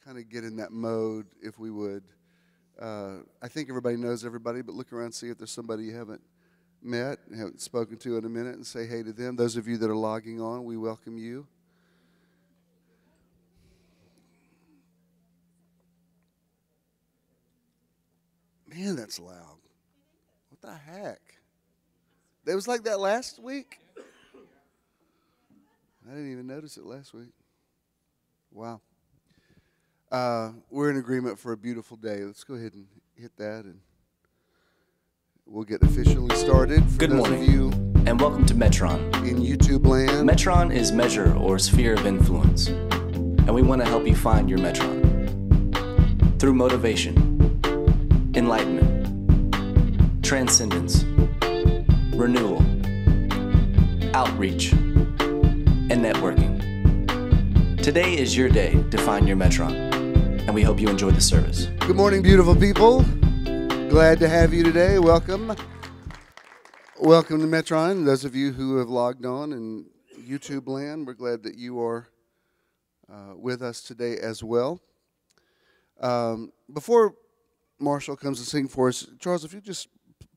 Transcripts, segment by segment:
kind of get in that mode, if we would. I think everybody knows everybody, but look around and see if there's somebody you haven't met and haven't spoken to in a minute, and say hey to them. Those of you that are logging on, we welcome you. Man, that's loud. What the heck? It was like that last week? I didn't even notice it last week. Wow. We're in agreement for a beautiful day. Let's go ahead and hit that, and we'll get officially started. For Good those morning, of you and welcome to Metron. in YouTube land. Metron is measure or sphere of influence, and we want to help you find your Metron through motivation, enlightenment, transcendence, renewal, outreach, and networking. Today is your day to find your Metron, and we hope you enjoy the service. Good morning, beautiful people. Glad to have you today. Welcome. Welcome to Metron. Those of you who have logged on in YouTube land, we're glad that you are with us today as well. Before Marshall comes to sing for us, Charles, if you just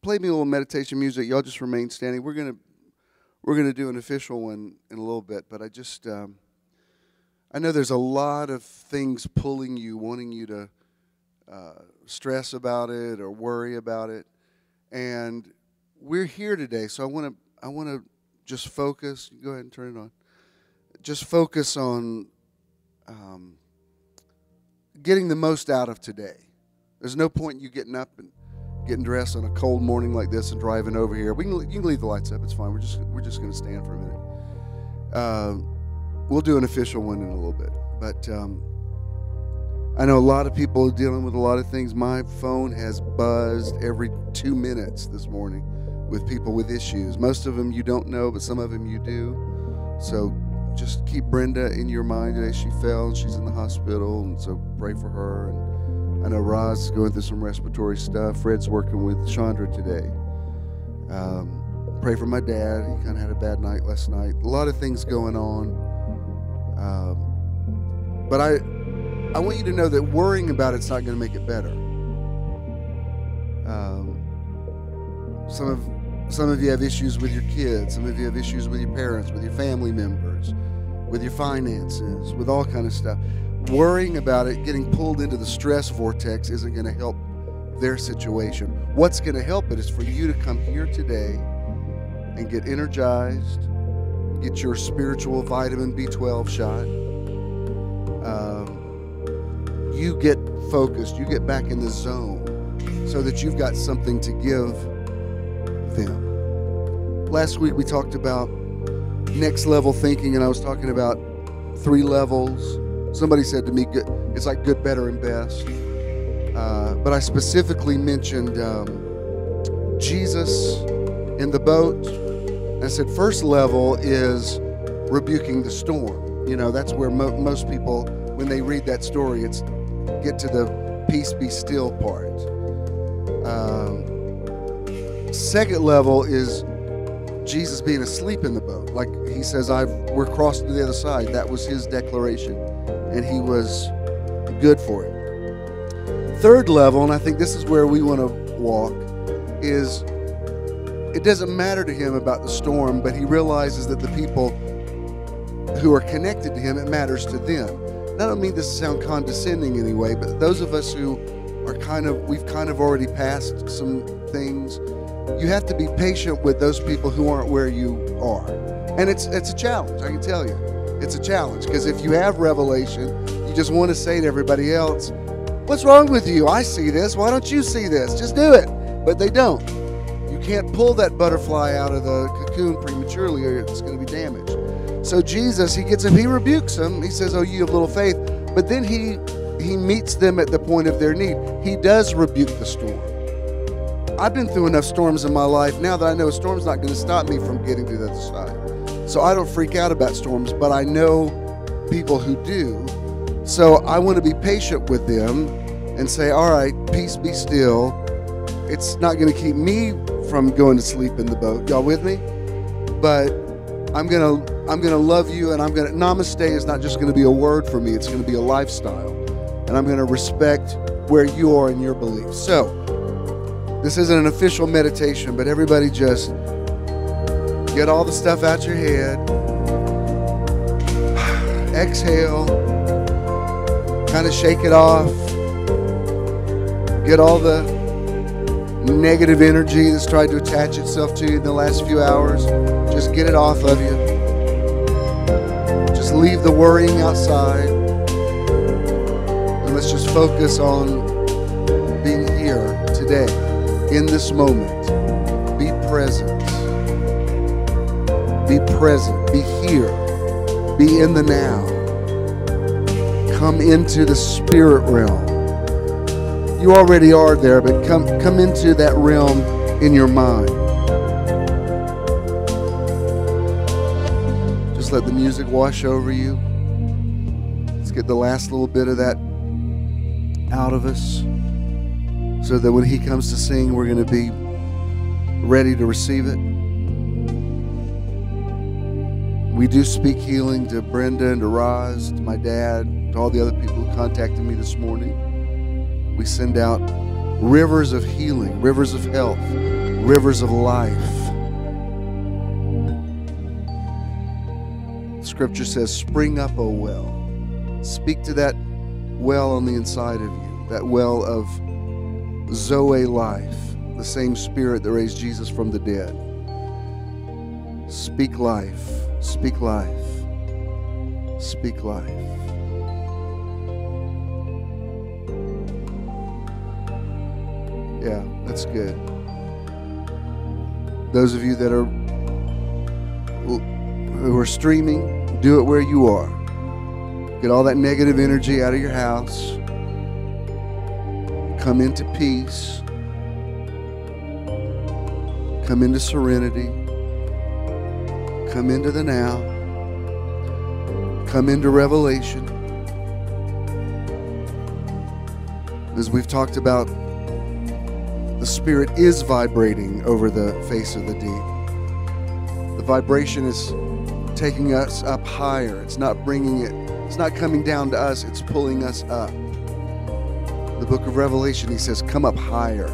play me a little meditation music, y'all just remain standing. We're gonna do an official one in a little bit, but I know there's a lot of things pulling you, wanting you to stress about it or worry about it, and we're here today. So I want to just focus. Go ahead and turn it on. Just focus on getting the most out of today. There's no point in you getting up and getting dressed on a cold morning like this and driving over here. You can leave the lights up. It's fine. We're just going to stand for a minute. We'll do an official one in a little bit. But I know a lot of people are dealing with a lot of things. My phone has buzzed every 2 minutes this morning with people with issues. Most of them you don't know, but some of them you do. So just keep Brenda in your mind today. She fell and she's in the hospital, and so pray for her. And I know Roz is going through some respiratory stuff. Fred's working with Chandra today. Pray for my dad. He kind of had a bad night last night. A lot of things going on. But I want you to know that worrying about it's not going to make it better. Some of you have issues with your kids. Some of you have issues with your parents, with your family members, with your finances, with all kind of stuff. Worrying about it, getting pulled into the stress vortex isn't going to help their situation. What's going to help it is for you to come here today and get energized, get your spiritual vitamin B12 shot. You get focused, you get back in the zone so that you've got something to give them. Last week we talked about next level thinking, and I was talking about 3 levels. Somebody said to me, it's like good, better, and best. But I specifically mentioned Jesus in the boat. I said first level is rebuking the storm. You know, that's where most people, when they read that story, it's get to the peace be still part. Second level is Jesus being asleep in the boat. Like he says, we're crossing to the other side. That was his declaration, and he was good for it. Third level, and I think this is where we want to walk, is it doesn't matter to him about the storm, but he realizes that the people who are connected to him, it matters to them. And I don't mean this to sound condescending anyway, but those of us who are we've kind of already passed some things, you have to be patient with those people who aren't where you are. And it's a challenge, I can tell you. It's a challenge, because if you have revelation, you just want to say to everybody else, what's wrong with you? I see this. Why don't you see this? Just do it. But they don't. You can't pull that butterfly out of the cocoon prematurely, or it's going to be damaged. So Jesus, he gets him, he rebukes them. He says, oh, you have little faith. But then he meets them at the point of their need. He does rebuke the storm. I've been through enough storms in my life now that I know a storm's not going to stop me from getting to the other side. So I don't freak out about storms, but I know people who do. So I want to be patient with them and say, all right, peace be still. It's not going to keep me from going to sleep in the boat. Y'all with me? But I'm gonna love you, and namaste is not just going to be a word for me. It's going to be a lifestyle. and I'm going to respect where you are in your beliefs. So, this isn't an official meditation, but everybody just get all the stuff out your head. Exhale. Kind of shake it off. Get all the negative energy that's tried to attach itself to you in the last few hours. Just get it off of you. Just leave the worrying outside. And let's just focus on being here today, in this moment. Be present. Be present. Be here. Be in the now. Come into the spirit realm. You already are there, but come into that realm in your mind. Just let the music wash over you. Let's get the last little bit of that out of us, so that when he comes to sing, we're going to be ready to receive it. We do speak healing to Brenda and to Roz, to my dad, to all the other people who contacted me this morning. We send out rivers of healing, rivers of health, rivers of life. Scripture says, spring up, O well. Speak to that well on the inside of you, that well of Zoe life, the same spirit that raised Jesus from the dead. Speak life, speak life, speak life. Yeah, that's good. Those of you that are who are streaming, do it where you are. Get all that negative energy out of your house. Come into peace. Come into serenity. Come into the now. Come into revelation. As we've talked about, the Spirit is vibrating over the face of the deep. The vibration is taking us up higher. It's not coming down to us, it's pulling us up. The book of Revelation, he says, come up higher.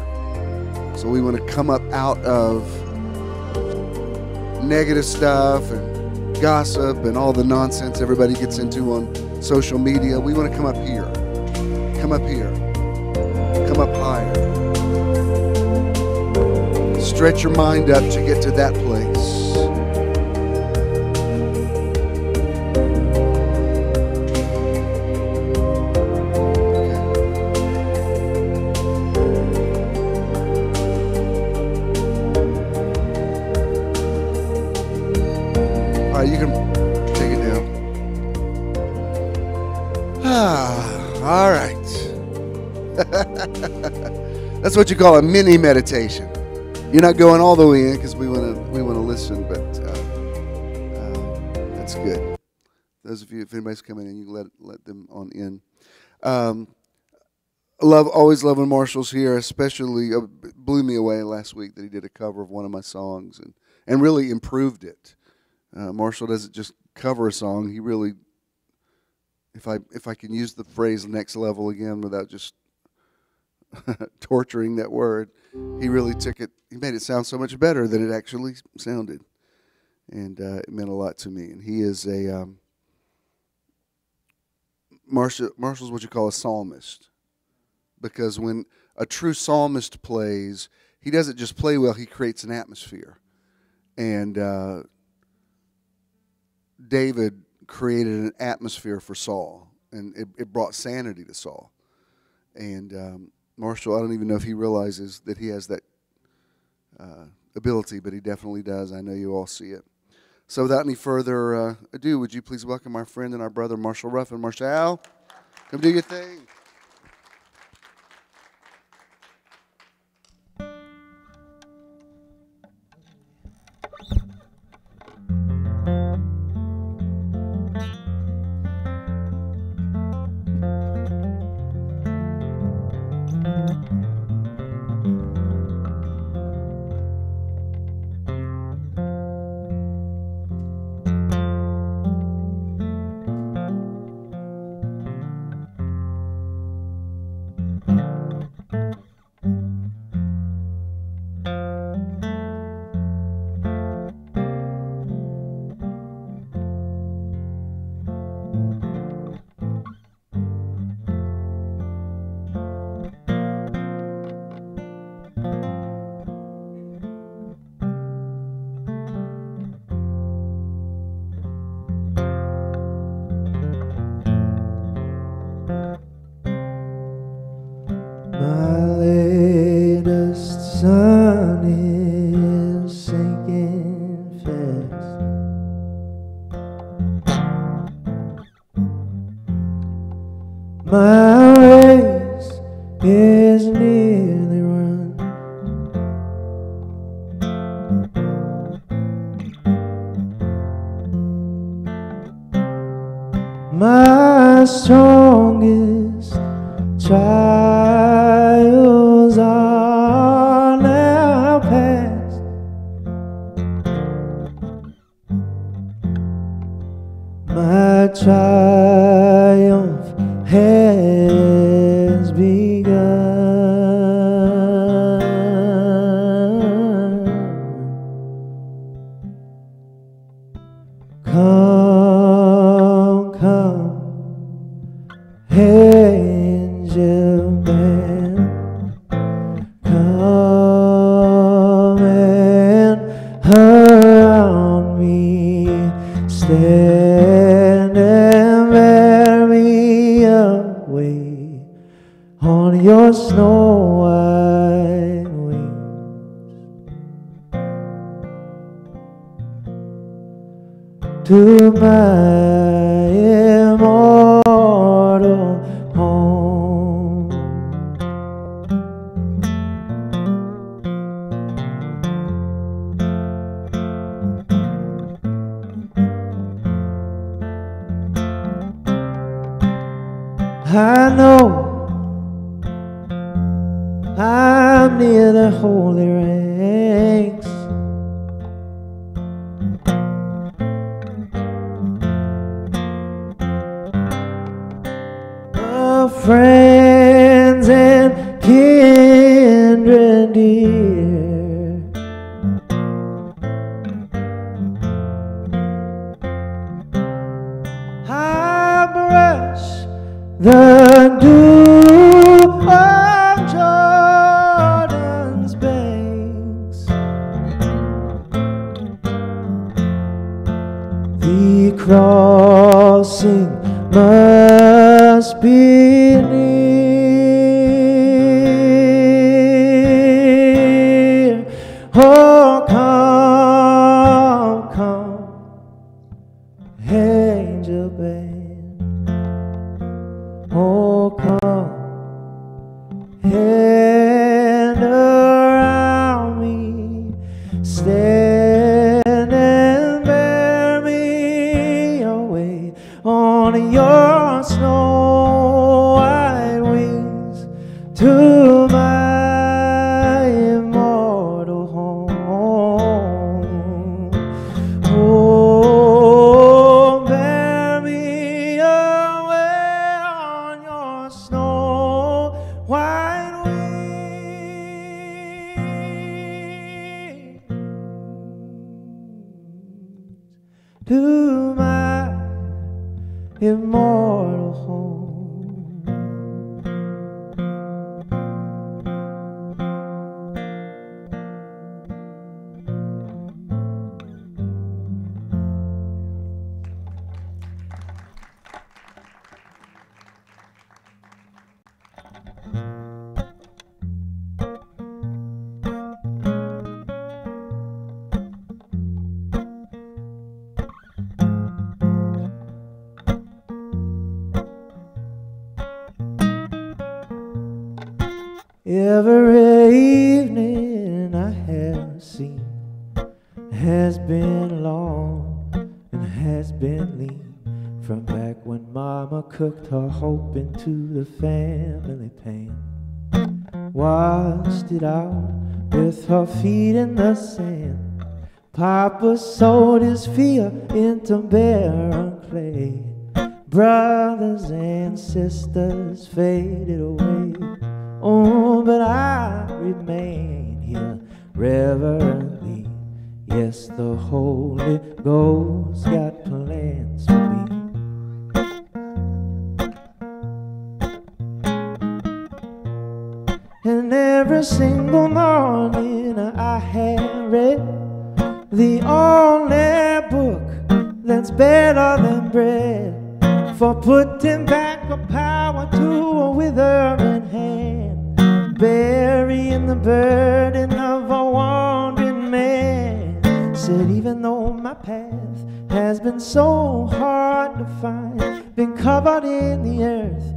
So we want to come up out of negative stuff and gossip and all the nonsense everybody gets into on social media. We want to come up here. Come up here. Come up higher. Stretch your mind up to get to that place. All right, you can take it down. All right. That's what you call a mini meditation. You're not going all the way in because we want to listen, but that's good. Those of you, if anybody's coming in, you can let them on in. Always loving Marshall's here, especially blew me away last week that he did a cover of one of my songs and really improved it. Marshall doesn't just cover a song; he really, if I can use the phrase "next level" again without just torturing that word, he really took it. He made it sound so much better than it actually sounded, and it meant a lot to me. And he is a Marshall's what you call a psalmist, because when a true psalmist plays, he doesn't just play well; he creates an atmosphere. And David created an atmosphere for Saul, and it brought sanity to Saul. And Marshall, I don't even know if he realizes that he has that ability, but he definitely does. I know you all see it. So without any further ado, would you please welcome our friend and our brother, Marshall Ruffin. Marshall, come do your thing. My race is nearly run. My strongest trials are now past. My triumph has begun. Come, come, angel man, come and around me stand and bear me away on your snow white wings to my immortal home. I know I'm near the holy ranks. Of friends and kindred dear. I brush the dew of Jordan's banks. The crossing must be near. Oh, come, come, angel band. Oh, come and around me stand and bear me away on your snow white wings to my immortal home. Oh, bear me away on your snow white wings to my immortal home. Every evening I have seen has been long and has been lean, from back when Mama cooked her hope into the family pan, washed it out with her feet in the sand. Papa sowed his fear into barren clay. Brothers and sisters faded away. Oh, but I remain here reverently. Yes, the Holy Ghost got plans for me. And every single morning I have read the only book that's better than bread, for putting back a power to a withering hand, burying the burden of a wandering man. Said even though my path has been so hard to find, been covered in the earth,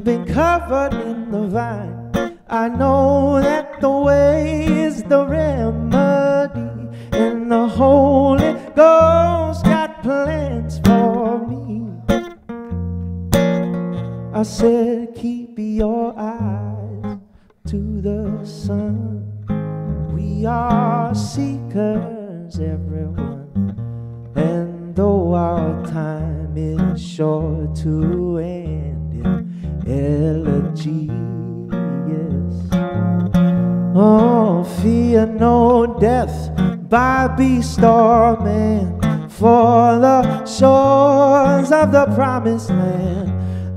been covered in the vine. I know that the way is the remedy, and the Holy Ghost got plans for me. I said, keep your eyes to the sun. We are seekers, everyone, and though our time is sure to end in elegy, yes. Oh, fear no death by beast or man, for the shores of the promised land,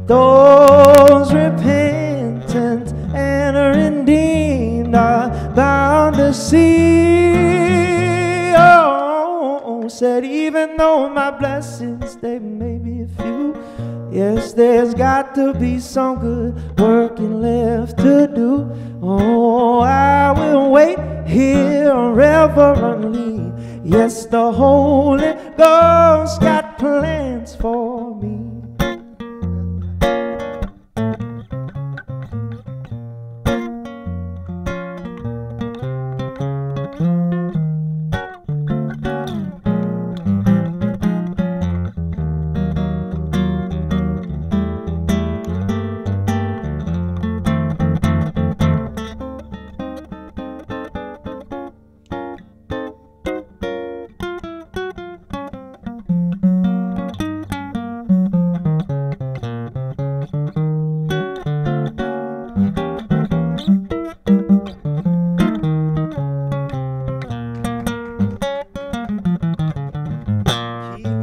those repentant and redeemed are bound to see. Oh, said even though my blessings, they may be few, yes, there's got to be some good working left to do. Oh, I will wait here reverently. Yes, the Holy Ghost got plans for me.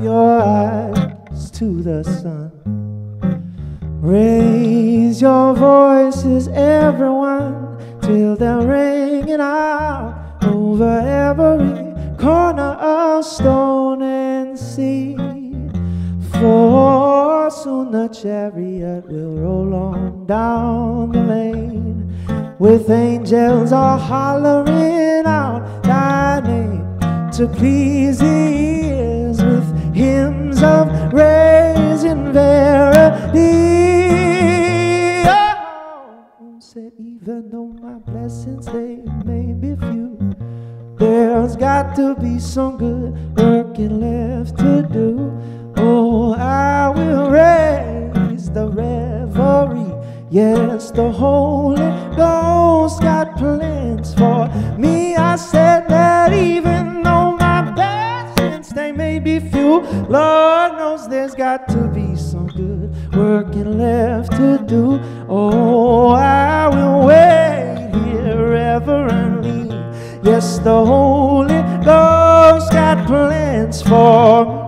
Your eyes to the sun. Raise your voices, everyone, till they're ringing out over every corner of stone and sea. For soon the chariot will roll on down the lane, with angels all hollering out thy name, to please the ears with hymns of praise and verity. Oh, said even though my blessings, they may be few, there's got to be some good working left to do. Oh, I will raise the revelry. Yes, the Holy Ghost got plans for me. I said that even though my blessings, they may be few, Lord knows there's got to be some good working left to do. Oh, I will wait here reverently. Yes, the Holy Ghost got plans for me.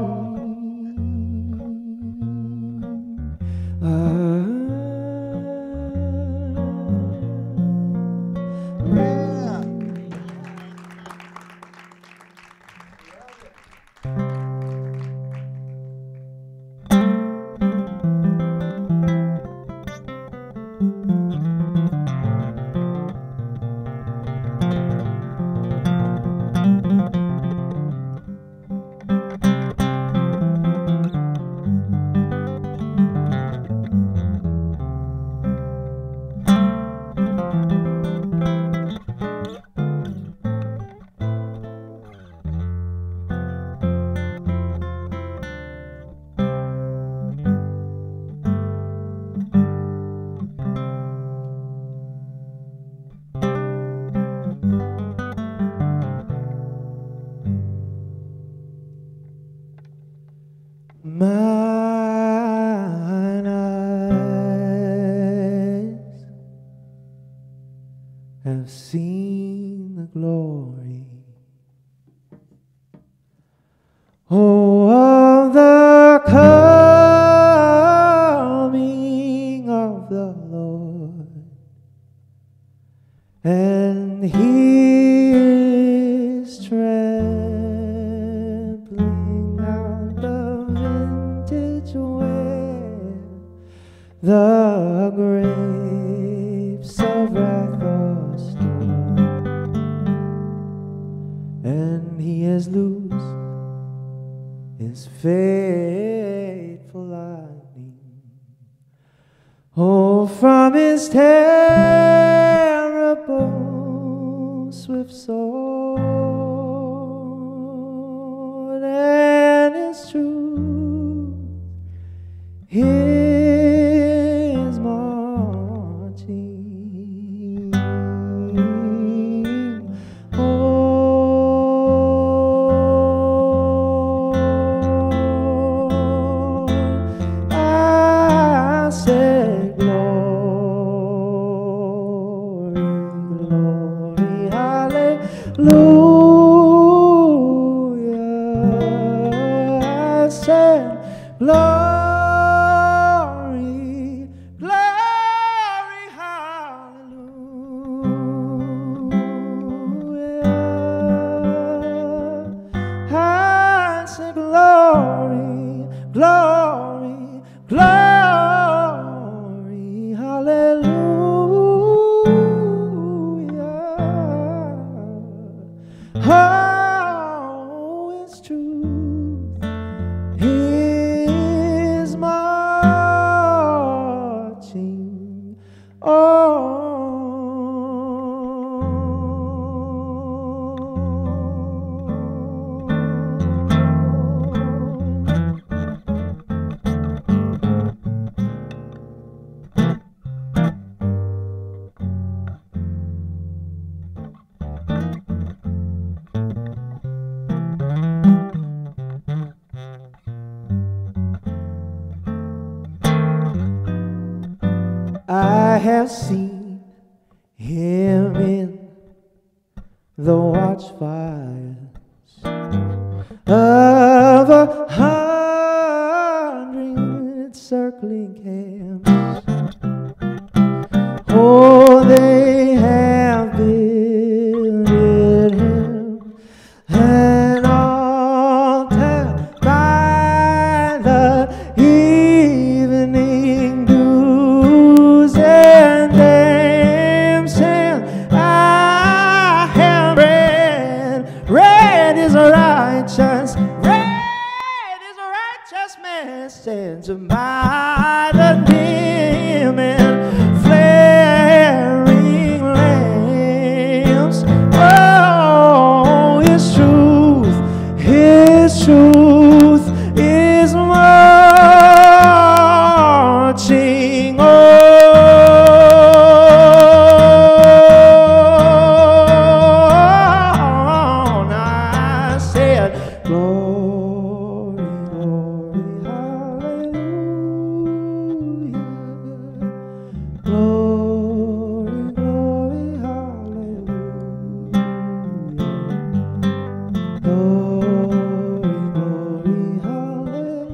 Mine eyes have seen the glory, oh, of the coming of the Lord, and He is trampling out the vintage where the grapes of wrath are stored, and He has loosed His faithful lightning Oh, from his terrible swift sword and his truth, his marching. Oh, I said glory, glory, hallelujah. I said glory, glory, hallelujah. I said glory, glory, glory, hallelujah. Oh, it's true. His marching I have seen him in the watchfires of 100 circling camps. Oh, they have builded him an altar by the evening dews, and them saying, I have read, red is righteous, red is righteousness, sent by the dim and flaring lamps. Oh, his truth is marching on. I said, glory, glory, hallelujah. Glory, glory, hallelujah. Glory, glory, hallelujah.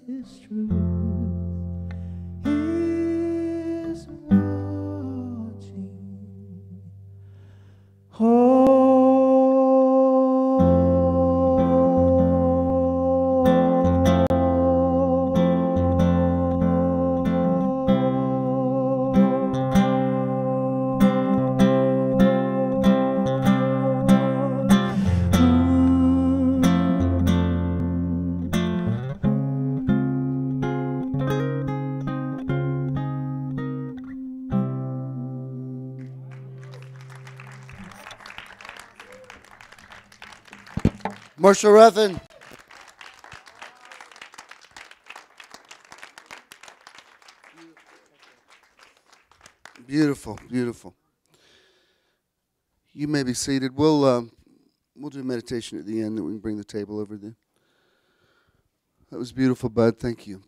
His truth is marching Marshall Ruffin. Beautiful, beautiful. You may be seated. We'll do meditation at the end, that we can bring the table over there. That was beautiful, Bud. Thank you.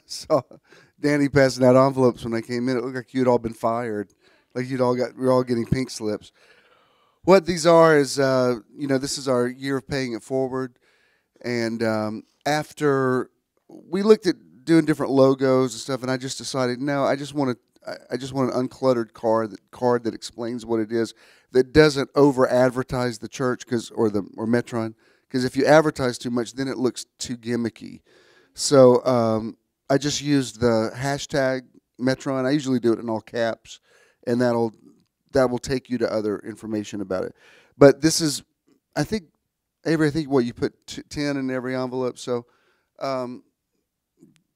Saw Danny passing out envelopes when I came in. It looked like you'd all been fired, like we're all getting pink slips. What these are is, this is our year of paying it forward, and after we looked at doing different logos and stuff, and I just decided, no, I just want an uncluttered card that explains what it is, that doesn't over advertise the church or Metron, because if you advertise too much, then it looks too gimmicky. So I just used the hashtag Metron. I usually do it in all caps, and that will take you to other information about it. But this is, I think, Avery, I think what you put 10 in every envelope. So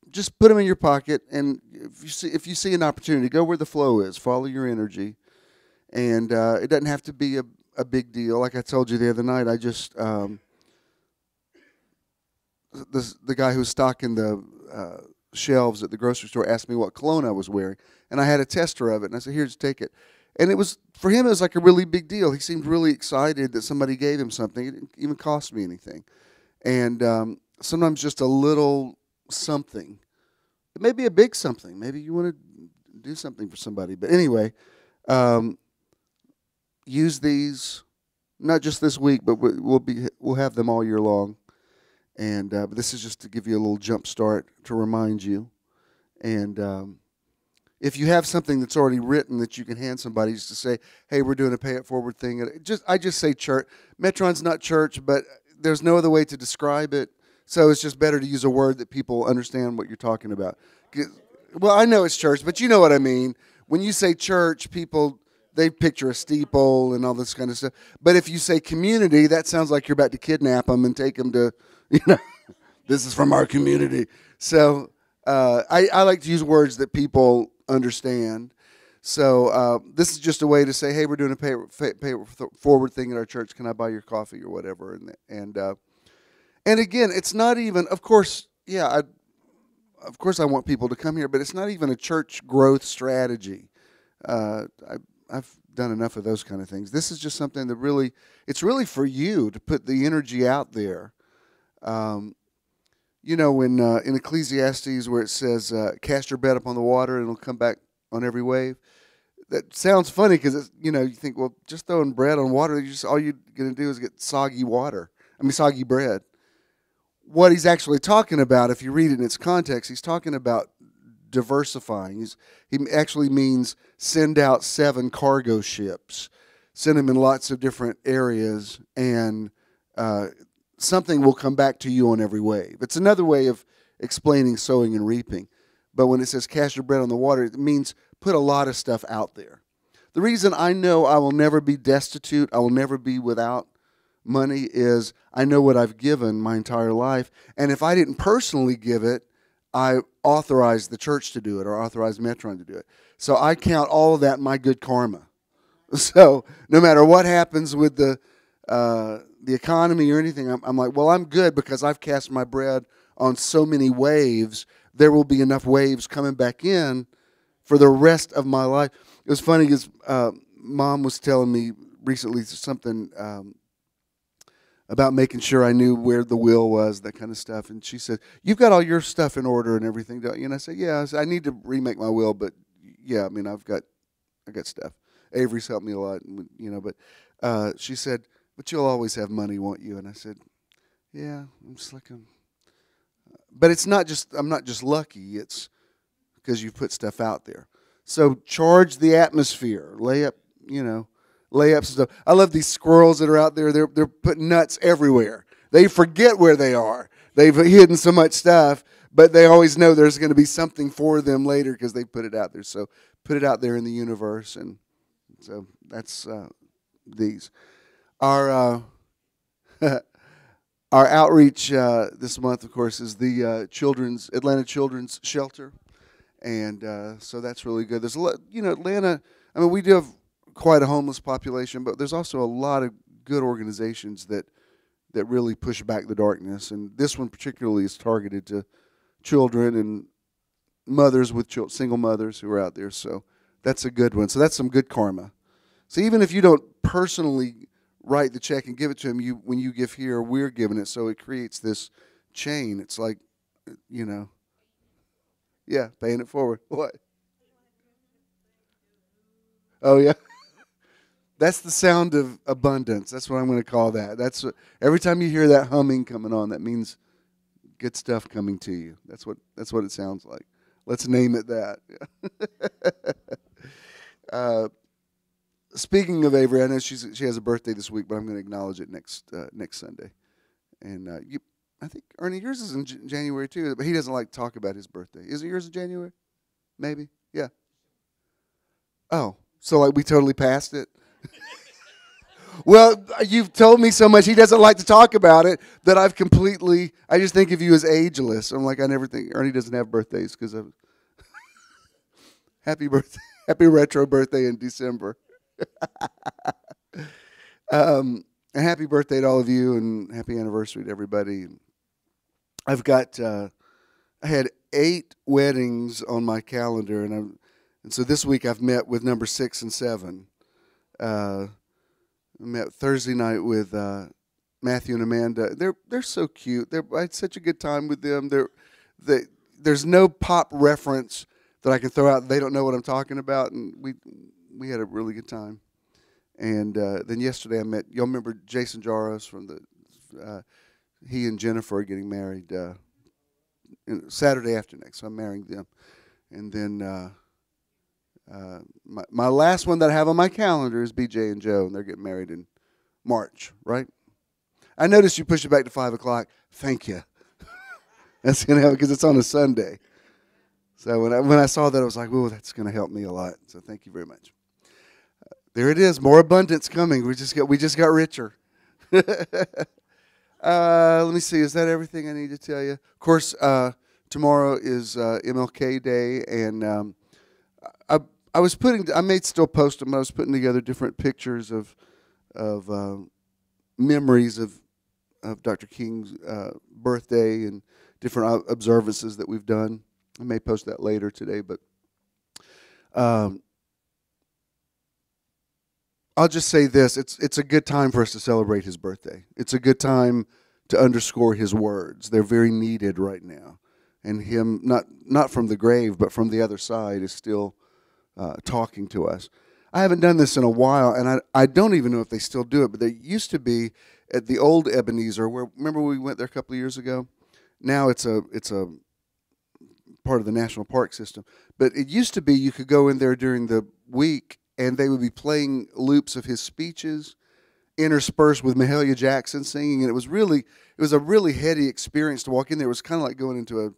just put them in your pocket, and if you see an opportunity, go where the flow is. Follow your energy, and it doesn't have to be a big deal. Like I told you the other night, I just the guy who was stocking the shelves at the grocery store asked me what cologne I was wearing, and I had a tester of it, and I said, "Here, just take it." And it was, for him, it was like a really big deal. He seemed really excited that somebody gave him something. It didn't even cost me anything. And sometimes just a little something. It may be a big something. Maybe you want to do something for somebody. But anyway, use these, not just this week, but we'll have them all year long. And but this is just to give you a little jump start to remind you. And if you have something that's already written that you can hand somebody, just to say, "Hey, we're doing a pay it forward thing." I just say church. Metron's not church, but there's no other way to describe it. So it's just better to use a word that people understand what you're talking about. Well, I know it's church, but you know what I mean. When you say church, people, they picture a steeple and all this kind of stuff. But if you say community, that sounds like you're about to kidnap them and take them to, this is from our community. So I like to use words that people understand. So this is just a way to say, "Hey, we're doing a pay forward thing at our church. Can I buy your coffee or whatever?" And again, it's not even, of course, of course I want people to come here, but it's not even a church growth strategy. I've done enough of those kind of things. This is just something that it's really for you to put the energy out there. When in Ecclesiastes where it says, "Cast your bread upon the water and it'll come back on every wave." That sounds funny because you think, well, just throwing bread on water, all you're going to do is get soggy bread. What he's actually talking about, if you read it in its context, he's talking about diversifying. He actually means send out 7 cargo ships, send them in lots of different areas, and something will come back to you on every wave. It's another way of explaining sowing and reaping. But when it says cast your bread on the water, it means put a lot of stuff out there. The reason I know I will never be destitute, I will never be without money, is I know what I've given my entire life. And if I didn't personally give it, I authorized the church to do it or authorized Metron to do it. So I count all of that my good karma. So no matter what happens with the economy or anything, I'm like, well, I'm good because I've cast my bread on so many waves. There will be enough waves coming back in for the rest of my life. It was funny because Mom was telling me recently something about making sure I knew where the will was, that kind of stuff. And she said, "You've got all your stuff in order and everything, don't you?" And I said, "Yeah." I said, "I need to remake my will, but yeah, I mean, I got stuff." Avery's helped me a lot, but she said, "But you'll always have money, won't you?" And I said, "Yeah." I'm just like, but it's not just, I'm not just lucky. It's because you put stuff out there. So charge the atmosphere. Lay up some stuff. I love these squirrels that are out there. They're putting nuts everywhere. They forget where they are. They've hidden so much stuff, but they always know there's going to be something for them later because they put it out there. So put it out there in the universe. And so that's these. Our outreach this month, of course, is the Atlanta Children's Shelter. And so that's really good. There's a lot, Atlanta, I mean, we do have quite a homeless population, but there's also a lot of good organizations that really push back the darkness. And this one particularly is targeted to children and mothers with single mothers who are out there. So that's a good one. So that's some good karma. So even if you don't personally write the check and give it to them, when you give here, we're giving it. So it creates this chain. It's like, yeah, paying it forward. What? Oh, yeah. That's the sound of abundance. That's what I'm going to call that. Every time you hear that humming coming on, that means good stuff coming to you. That's what it sounds like. Let's name it that. Speaking of Avery, I know she has a birthday this week, but I'm going to acknowledge it next Sunday. And I think Ernie, yours is in January too, but he doesn't like to talk about his birthday. Is it yours in January? Maybe. Yeah. Oh, so like we totally passed it? Well, you've told me so much he doesn't like to talk about it that I just think of you as ageless. I'm like, I never think Ernie doesn't have birthdays because of happy birthday, happy retro birthday in December. And happy birthday to all of you and happy anniversary to everybody. I've got, I had 8 weddings on my calendar and so this week I've met with number 6 and 7. I met Thursday night with Matthew and Amanda. They're so cute. I had such a good time with them. There's no pop reference that I can throw out. They don't know what I'm talking about, and we had a really good time. And then yesterday I met. Y'all remember Jason Jaros from the? He and Jennifer are getting married Saturday after next. So I'm marrying them, and then. My last one that I have on my calendar is BJ and Joe, and they're getting married in March, right? I noticed you pushed it back to 5 o'clock. Thank you. That's going to help because it's on a Sunday. So when I saw that, I was like, "Whoa, that's going to help me a lot." So thank you very much. There it is, more abundance coming. We just got richer. Let me see. Is that everything I need to tell you? Of course, tomorrow is MLK Day, and I may still post them. I was putting together different pictures of memories of Dr. King's birthday and different observances that we've done. I may post that later today, but I'll just say this: it's a good time for us to celebrate his birthday. It's a good time to underscore his words. They're very needed right now, and him not from the grave, but from the other side is still. Talking to us. I haven't done this in a while, and I don't even know if they still do it, but there used to be at the old Ebenezer, remember we went there a couple of years ago? Now it's a part of the national park system. But it used to be you could go in there during the week, and they would be playing loops of his speeches, interspersed with Mahalia Jackson singing, and it was a really heady experience to walk in there. It was kind of like going into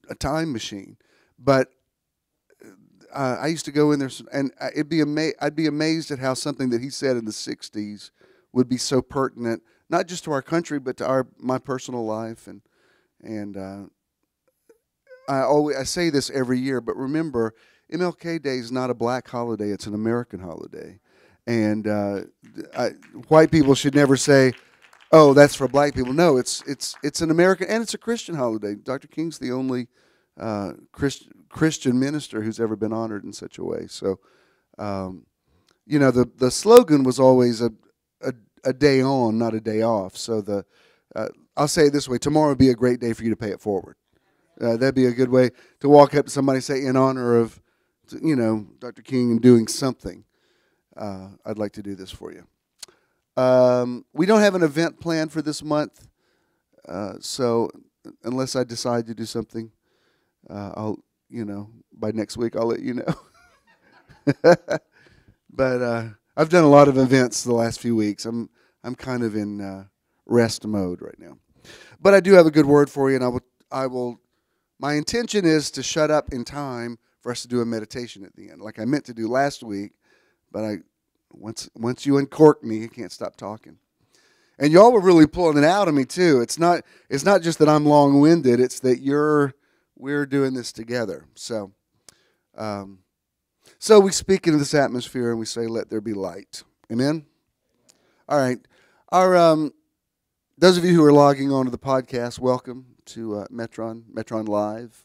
a time machine. But I used to go in there, and I'd be amazed at how something that he said in the '60s would be so pertinent, not just to our country, but to my personal life. And I say this every year, but remember, MLK Day is not a black holiday; it's an American holiday. And white people should never say, "Oh, that's for black people." No, it's an American, and it's a Christian holiday. Dr. King's the only Christian minister who's ever been honored in such a way. So, the slogan was always a day on, not a day off. So I'll say it this way: tomorrow would be a great day for you to pay it forward. That'd be a good way to walk up to somebody and say, in honor of, Dr. King and doing something. I'd like to do this for you. We don't have an event planned for this month, so unless I decide to do something, by next week I'll let you know. But I've done a lot of events the last few weeks. I'm kind of in rest mode right now. But I do have a good word for you, and I will. My intention is to shut up in time for us to do a meditation at the end, like I meant to do last week. But once you uncork me, I can't stop talking. And y'all were really pulling it out of me too. It's not just that I'm long-winded. It's that we're doing this together. So we speak into this atmosphere and we say, "Let there be light." Amen. All right. Those of you who are logging on to the podcast, welcome to Metron Live.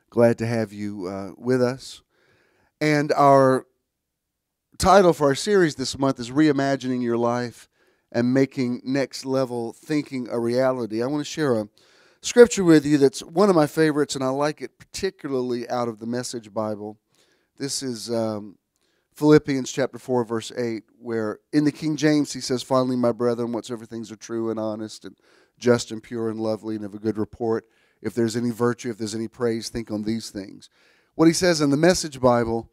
Glad to have you with us. And our title for our series this month is Reimagining Your Life and Making Next Level Thinking a Reality. I want to share a scripture with you that's one of my favorites, and I like it particularly out of the Message Bible. This is Philippians chapter 4, verse 8, where in the King James he says, "Finally, my brethren, whatsoever things are true and honest and just and pure and lovely and of a good report, if there's any virtue, if there's any praise, think on these things." What he says in the Message Bible,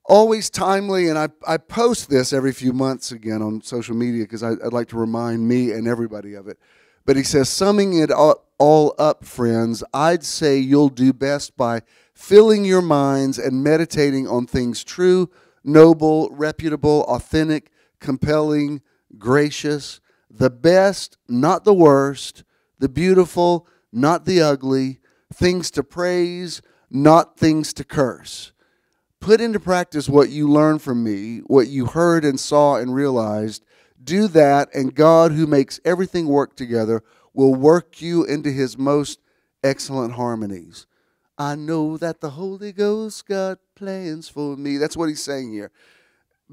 always timely, and I post this every few months again on social media because I'd like to remind me and everybody of it. But he says, summing it all up, friends, I'd say you'll do best by filling your minds and meditating on things true, noble, reputable, authentic, compelling, gracious, the best, not the worst, the beautiful, not the ugly, things to praise, not things to curse. Put into practice what you learned from me, what you heard and saw and realized. Do that, and God, who makes everything work together, will work you into his most excellent harmonies. I know that the Holy Ghost got plans for me. That's what he's saying here.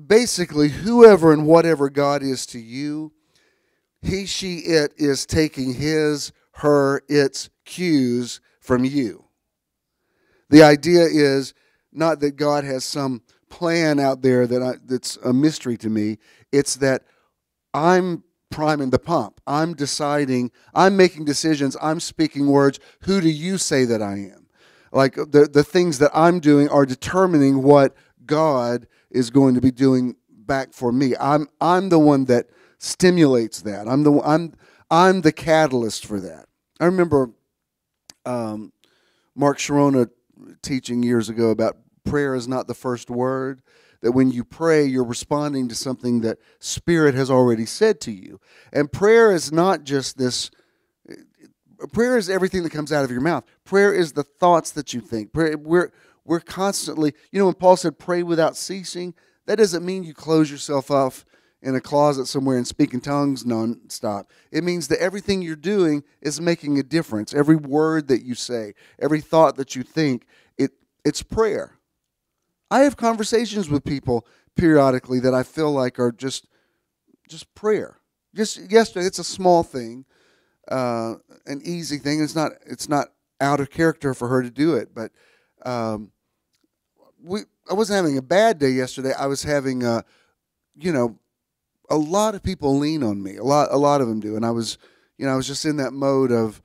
Basically, whoever and whatever God is to you, he, she, it is taking his, her, its cues from you. The idea is not that God has some plan out there that's a mystery to me. It's that I'm priming the pump. I'm deciding. I'm making decisions. I'm speaking words. Who do you say that I am? Like the things that I'm doing are determining what God is going to be doing back for me. I'm the one that stimulates that. I'm the catalyst for that. I remember Mark Sharona teaching years ago about prayer is not the first word. That when you pray, you're responding to something that Spirit has already said to you. And prayer is not just this. Prayer is everything that comes out of your mouth. Prayer is the thoughts that you think. We're constantly, when Paul said pray without ceasing, that doesn't mean you close yourself off in a closet somewhere and speak in tongues nonstop. It means that everything you're doing is making a difference. Every word that you say, every thought that you think, it's prayer. I have conversations with people periodically that I feel like are just prayer. Just yesterday, it's a small thing, an easy thing. It's not out of character for her to do it, but I wasn't having a bad day yesterday. I was having a lot of people lean on me. A lot of them do, and I was just in that mode of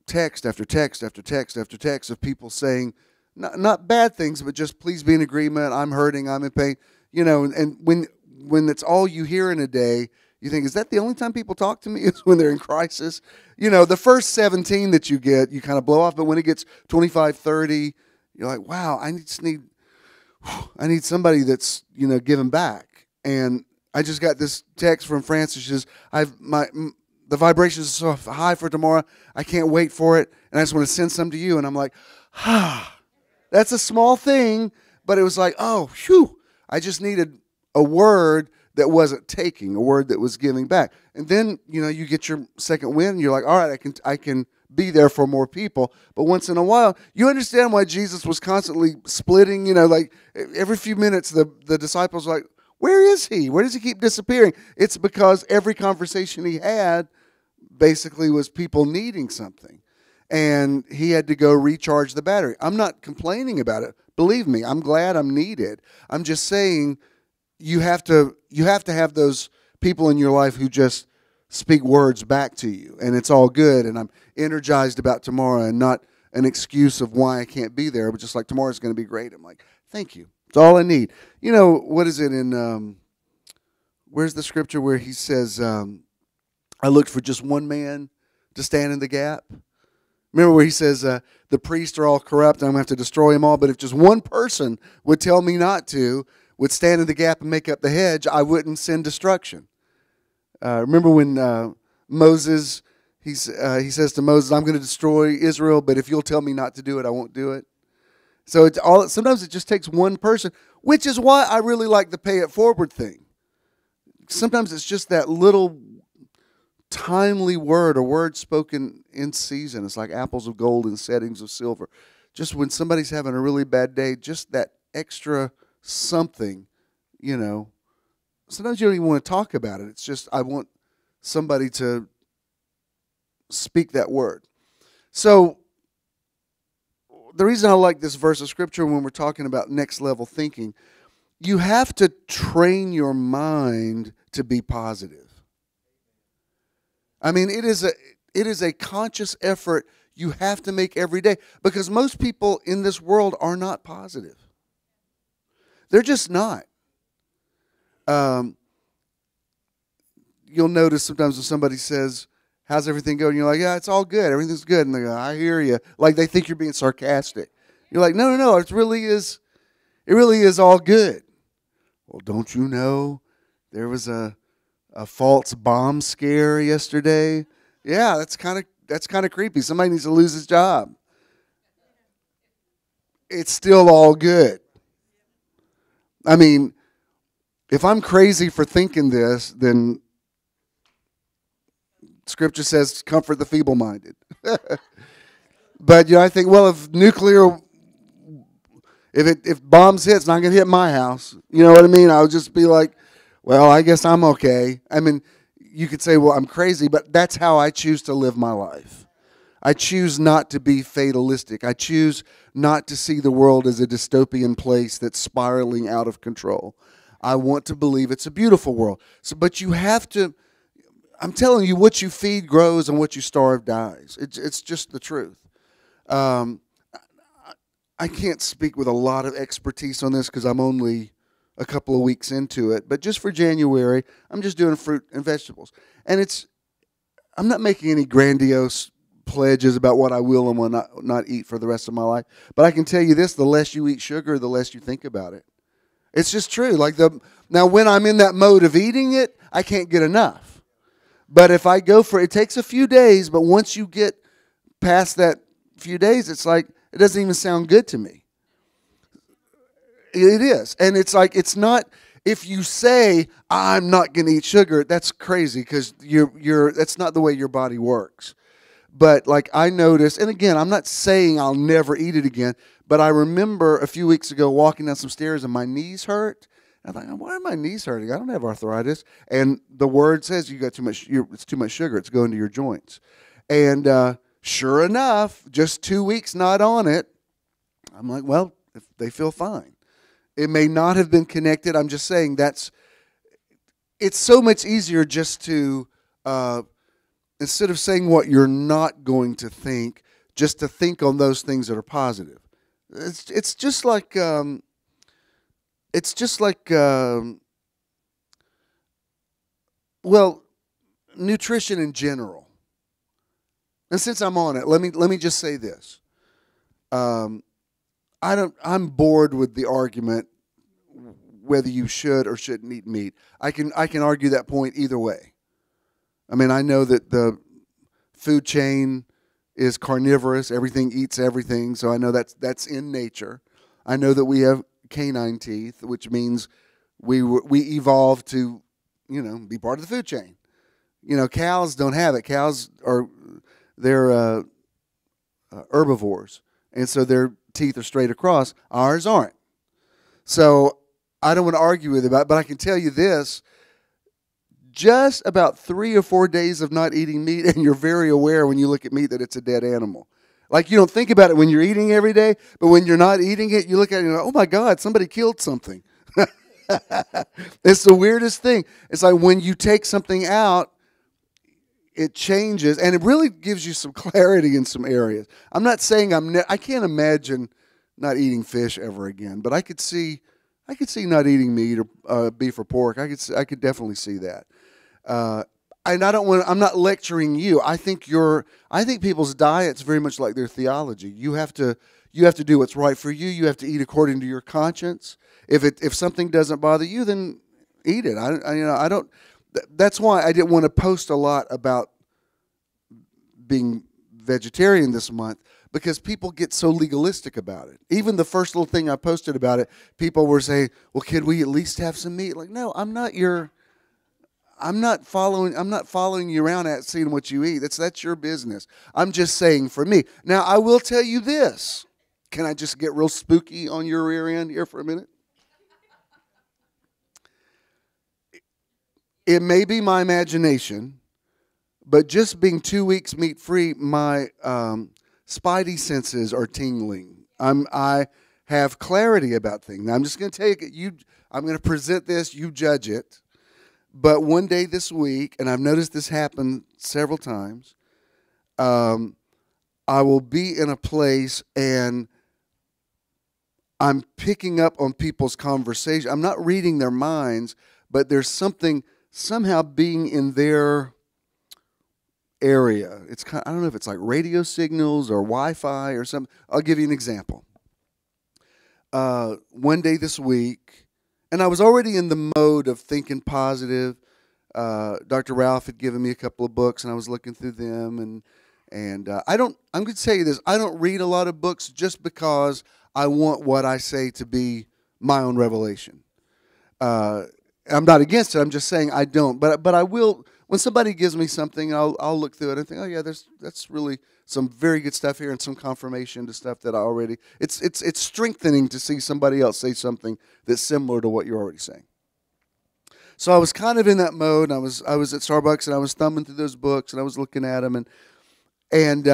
text after text after text after text of people saying. Not bad things, but just please be in agreement. I'm hurting. I'm in pain. And when it's all you hear in a day, you think, is that the only time people talk to me? Is when they're in crisis. The first 17 that you get, you kind of blow off. But when it gets 25, 30, you're like, wow, I need somebody that's giving back. And I just got this text from Francis. She says, the vibrations are so high for tomorrow. I can't wait for it, and I just want to send some to you. And I'm like, That's a small thing, but it was like, oh, phew. I just needed a word that wasn't taking, a word that was giving back. And then, you get your second wind, and you're like, all right, I can be there for more people. But once in a while, you understand why Jesus was constantly splitting, like every few minutes the disciples were like, where is he? Where does he keep disappearing? It's because every conversation he had basically was people needing something. And he had to go recharge the battery. I'm not complaining about it. Believe me, I'm glad I'm needed. I'm just saying you have to have those people in your life who just speak words back to you, and it's all good, and I'm energized about tomorrow, and not an excuse of why I can't be there, but just like tomorrow's going to be great. I'm like, thank you. It's all I need. What is it in, where's the scripture where he says, I looked for just one man to stand in the gap? Remember where he says, the priests are all corrupt, and I'm going to have to destroy them all, but if just one person would tell me not to, would stand in the gap and make up the hedge, I wouldn't send destruction. Remember when Moses, he says to Moses, I'm going to destroy Israel, but if you'll tell me not to do it, I won't do it. So sometimes it just takes one person, which is why I really like the pay it forward thing. Sometimes it's just that little timely word, a word spoken in season. It's like apples of gold in settings of silver. Just when somebody's having a really bad day, just that extra something, Sometimes you don't even want to talk about it. It's just I want somebody to speak that word. So the reason I like this verse of Scripture when we're talking about next level thinking, you have to train your mind to be positive. I mean, it is a conscious effort you have to make every day, because most people in this world are not positive. They're just not. You'll notice sometimes when somebody says, how's everything going? And you're like, yeah, it's all good. Everything's good. And they go, I hear you. Like they think you're being sarcastic. You're like, no. It really is all good. Well, don't you know there was a false bomb scare yesterday? Yeah, that's kind of creepy. Somebody needs to lose his job. It's still all good. I mean, if I'm crazy for thinking this, then Scripture says, comfort the feeble-minded. But I think, well, if bombs hit, it's not going to hit my house. You know what I mean? I would just be like, well, I guess I'm okay. I mean, you could say, well, I'm crazy, but that's how I choose to live my life. I choose not to be fatalistic. I choose not to see the world as a dystopian place that's spiraling out of control. I want to believe it's a beautiful world. But you have to, I'm telling you, what you feed grows and what you starve dies. It's just the truth. I can't speak with a lot of expertise on this because I'm only a couple of weeks into it. But just for January, I'm just doing fruit and vegetables. And I'm not making any grandiose pledges about what I will and will not eat for the rest of my life. But I can tell you this, the less you eat sugar, the less you think about it. It's just true. Now when I'm in that mode of eating it, I can't get enough. But if I go it takes a few days, but once you get past that few days, it's like, it doesn't even sound good to me. It is. And it's like, it's not, if you say, I'm not going to eat sugar, that's crazy because that's not the way your body works. But like I noticed, and again, I'm not saying I'll never eat it again, but I remember a few weeks ago walking down some stairs and my knees hurt. And I thought, why are my knees hurting? I don't have arthritis. And the word says you got too much. It's too much sugar. It's going to your joints. And sure enough, just 2 weeks not on it, I'm like, well, if they feel fine. It may not have been connected. I'm just saying it's so much easier just to, instead of saying what you're not going to think, just to think on those things that are positive. It's just like well, nutrition in general. And since I'm on it, let me just say this. I'm bored with the argument whether you should or shouldn't eat meat. I can argue that point either way. I mean, I know that the food chain is carnivorous. Everything eats everything, so I know that's in nature. I know that we have canine teeth, which means we evolved to, be part of the food chain. Cows don't have it. Cows they're herbivores, and so their teeth are straight across. Ours aren't. So I don't want to argue with it about it, but I can tell you this. Just about 3 or 4 days of not eating meat, and you're very aware when you look at meat that it's a dead animal. Like you don't think about it when you're eating every day, but when you're not eating it, you look at it and you're like, oh my God, somebody killed something. It's the weirdest thing. It's like when you take something out, it changes, and it really gives you some clarity in some areas. I'm not saying I can't imagine not eating fish ever again, but I could see not eating meat or beef or pork. I could definitely see that. And I'm not lecturing you. I think people's diet's very much like their theology. You have to do what's right for you. You have to eat according to your conscience. If something doesn't bother you, then eat it. I don't. That's why I didn't want to post a lot about being vegetarian this month, because people get so legalistic about it. Even the first little thing I posted about it, people were saying, well, could we at least have some meat? Like, no, I'm not following you around at seeing what you eat. That's your business. I'm just saying for me. Now, I will tell you this. Can I just get real spooky on your rear end here for a minute? It may be my imagination, but just being 2 weeks meat-free, my spidey senses are tingling. I have clarity about things. Now, I'm just going to take it. I'm going to present this. You judge it. But one day this week, and I've noticed this happen several times, I will be in a place and I'm picking up on people's conversation. I'm not reading their minds, but there's something somehow being in their area. It's kind of, I don't know if it's like radio signals or Wi-Fi or something. I'll give you an example. One day this week, and I was already in the mode of thinking positive. Dr. Ralph had given me a couple of books, and I was looking through them, and I'm going to tell you this, I don't read a lot of books just because I want what I say to be my own revelation. I'm not against it. I'm just saying I don't. But I will, when somebody gives me something, I'll look through it and think, oh yeah, that's really some very good stuff here and some confirmation to stuff that I already. It's strengthening to see somebody else say something that's similar to what you're already saying. So I was kind of in that mode. And I was at Starbucks and I was thumbing through those books and I was looking at them and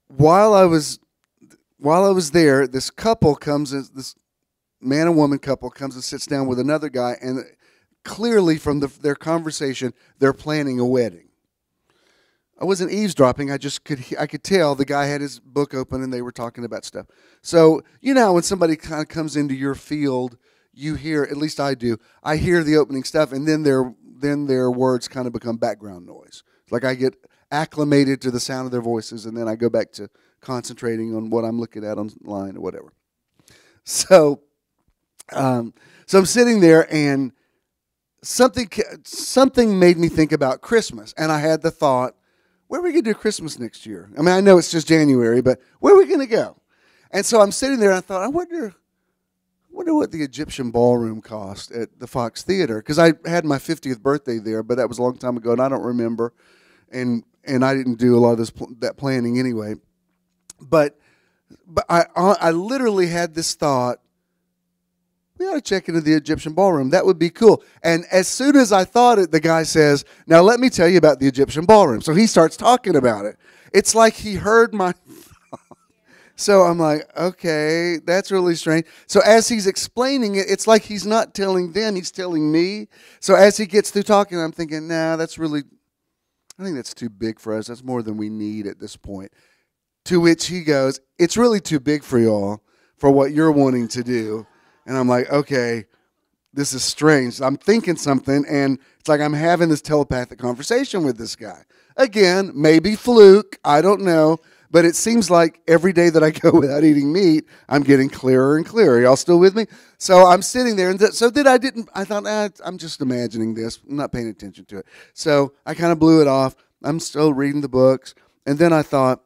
while I was there, this couple comes, this man and woman couple comes and sits down with another guy, and clearly from their conversation, they're planning a wedding. I wasn't eavesdropping. I could tell the guy had his book open and they were talking about stuff. So you know when somebody kind of comes into your field, you hear, at least I do, I hear the opening stuff, and then their words kind of become background noise. It's like I get acclimated to the sound of their voices, and then I go back to concentrating on what I'm looking at online or whatever. So I'm sitting there, and something made me think about Christmas, and I had the thought, where are we going to do Christmas next year? I mean, I know it's just January, but where are we going to go? And so I'm sitting there, and I thought, I wonder what the Egyptian ballroom cost at the Fox Theater, because I had my 50th birthday there, but that was a long time ago, and I don't remember, and I didn't do a lot of that planning anyway. But I literally had this thought, we ought to check into the Egyptian ballroom. That would be cool. And as soon as I thought it, the guy says, now let me tell you about the Egyptian ballroom. So he starts talking about it. It's like he heard my thought. So I'm like, okay, that's really strange. So as he's explaining it, it's like he's not telling them, he's telling me. So as he gets through talking, I'm thinking, nah, I think that's too big for us. That's more than we need at this point. To which he goes, it's really too big for y'all for what you're wanting to do. And I'm like, okay, this is strange. I'm thinking something, and it's like I'm having this telepathic conversation with this guy. Again, maybe fluke, I don't know. But it seems like every day that I go without eating meat, I'm getting clearer and clearer. Y'all still with me? So I'm sitting there, and I thought, I'm just imagining this. I'm not paying attention to it. So I kind of blew it off. I'm still reading the books. And then I thought,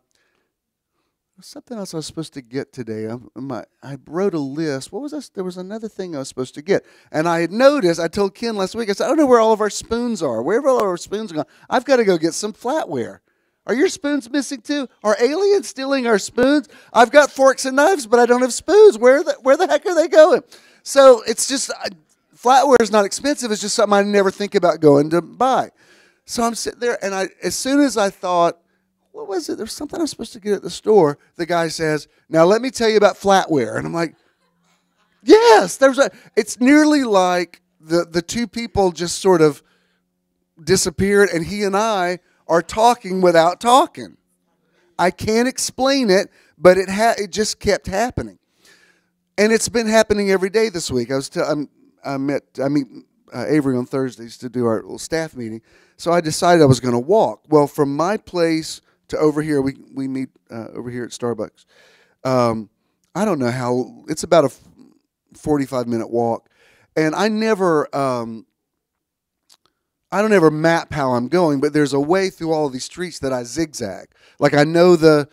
something else I was supposed to get today. I wrote a list. What was this? There was another thing I was supposed to get. And I had noticed, I told Ken last week, I said, I don't know where all of our spoons are. Where have all of our spoons gone? I've got to go get some flatware. Are your spoons missing too? Are aliens stealing our spoons? I've got forks and knives, but I don't have spoons. Where the heck are they going? So it's just, flatware is not expensive. It's just something I never think about going to buy. So I'm sitting there, and as soon as I thought, what was it? There's something I was supposed to get at the store. The guy says, now let me tell you about flatware. And I'm like, yes, it's nearly like the two people just sort of disappeared, and he and I are talking without talking. I can't explain it, but it just kept happening. And it's been happening every day this week. I meet Avery on Thursdays to do our little staff meeting. So I decided I was going to walk. Well, from my place to over here, we meet over here at Starbucks. I don't know how, it's about a 45-minute walk. And I don't ever map how I'm going, but there's a way through all of these streets that I zigzag. Like I know the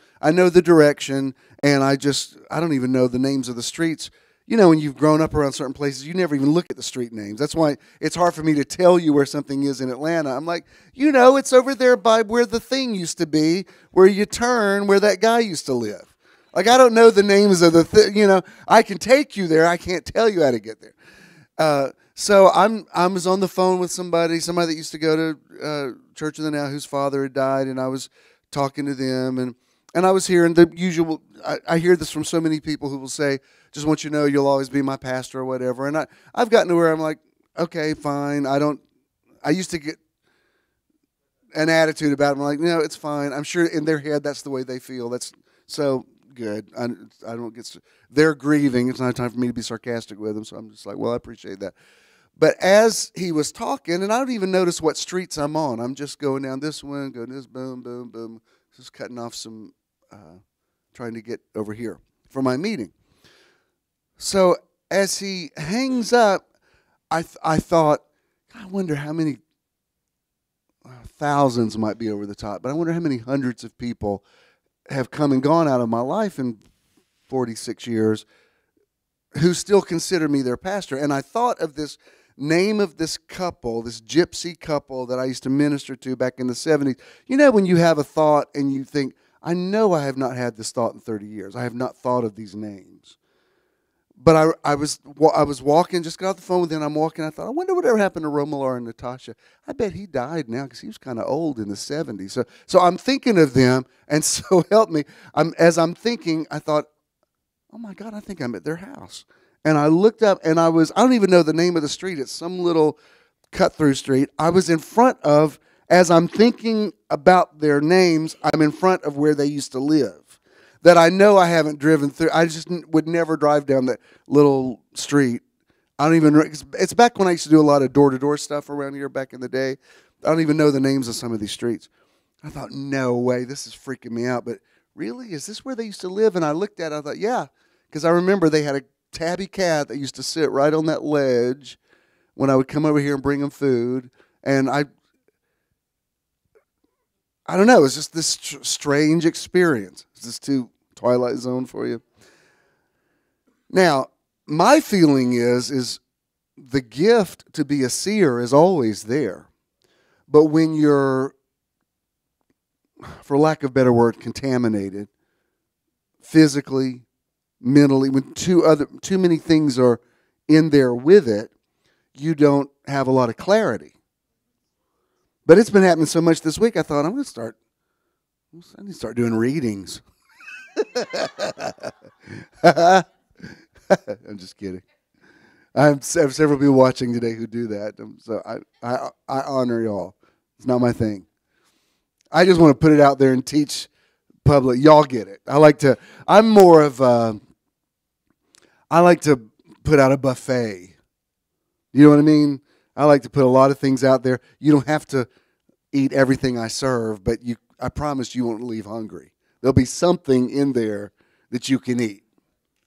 direction, and I don't even know the names of the streets. You know, when you've grown up around certain places, you never even look at the street names. That's why it's hard for me to tell you where something is in Atlanta. I'm like, it's over there by where the thing used to be, where you turn, where that guy used to live. Like, I don't know the names of the thing. I can take you there. I can't tell you how to get there. So I was on the phone with somebody that used to go to Church of the Now, whose father had died, and I was talking to them, and I was hearing the usual. I hear this from so many people who will say, just want you to know you'll always be my pastor or whatever. And I've gotten to where I'm like, okay, fine. I used to get an attitude about it. I'm like, no, it's fine. I'm sure in their head that's the way they feel. That's so good. I don't get. They're grieving. It's not time for me to be sarcastic with them. So I'm just like, well, I appreciate that. But as he was talking, and I don't even notice what streets I'm on. I'm just going down this one, going this, boom, boom, boom. Just cutting off some, trying to get over here for my meeting. So as he hangs up, I thought, I wonder how many thousands might be over the top, but I wonder how many hundreds of people have come and gone out of my life in 46 years who still consider me their pastor. And I thought of this name of this couple, this gypsy couple that I used to minister to back in the 70s. You know, when you have a thought and you think, I know I have not had this thought in 30 years. I have not thought of these names. But I was walking, just got off the phone with him. I'm walking. I thought, I wonder whatever happened to Romular and Natasha. I bet he died now because he was kind of old in the 70s. So I'm thinking of them, and so help me. As I'm thinking, I thought, oh my God, I think I'm at their house. And I looked up, and I don't even know the name of the street. It's some little cut-through street. I was in front of, as I'm thinking about their names, I'm in front of where they used to live. That I know I haven't driven through. I just would never drive down that little street. I don't even, it's back when I used to do a lot of door-to-door stuff around here back in the day. I don't even know the names of some of these streets. I thought, no way, this is freaking me out. But really, is this where they used to live? And I looked at it, I thought, yeah, because I remember they had a tabby cat that used to sit right on that ledge when I would come over here and bring them food. And I don't know, it was just this strange experience. Is this too Twilight Zone for you? Now, my feeling is the gift to be a seer is always there. But when you're, for lack of a better word, contaminated, physically, mentally, when too many things are in there with it, you don't have a lot of clarity. But it's been happening so much this week, I thought, I need to start doing readings. I'm just kidding. I have several people watching today who do that, so I honor y'all. It's not my thing. I just want to put it out there and teach public. Y'all get it. I like to put out a buffet. You know what I mean? I like to put a lot of things out there. You don't have to eat everything I serve, but I promise you won't leave hungry. There'll be something in there that you can eat.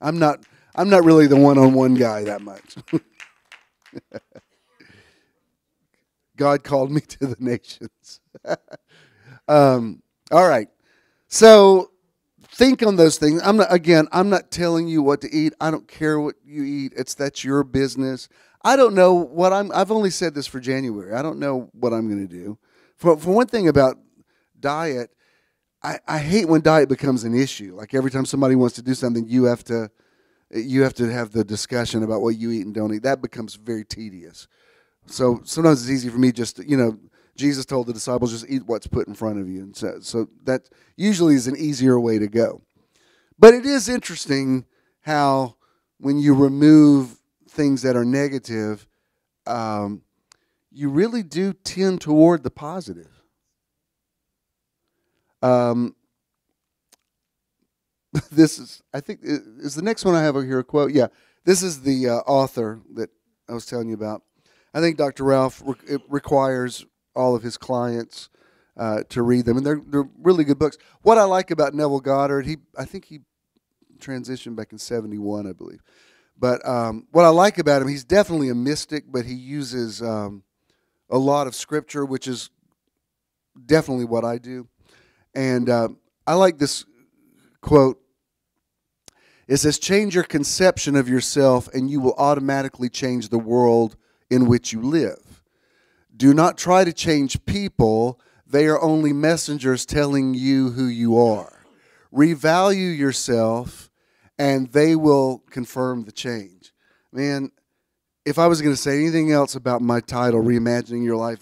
I'm not really the one-on-one guy that much. God called me to the nations. All right. So think on those things. I'm not telling you what to eat. I don't care what you eat. That's your business. I don't know what I've only said this for January. I don't know what I'm going to do. For one thing about diet, I hate when diet becomes an issue. Like every time somebody wants to do something, you have to have the discussion about what you eat and don't eat. That becomes very tedious. So sometimes it's easy for me just to, Jesus told the disciples, just eat what's put in front of you. And so that usually is an easier way to go. But it is interesting how when you remove things that are negative, you really do tend toward the positive. This is, I think, is the next one I have over here a quote? Yeah, this is the author that I was telling you about. I think Dr. Ralph requires all of his clients to read them, and they're really good books. What I like about Neville Goddard, I think he transitioned back in 71, I believe. But what I like about him, he's definitely a mystic, but he uses a lot of scripture, which is definitely what I do. And I like this quote. It says, change your conception of yourself and you will automatically change the world in which you live. Do not try to change people. They are only messengers telling you who you are. Revalue yourself and they will confirm the change. Man, if I was going to say anything else about my title, Reimagining Your Life,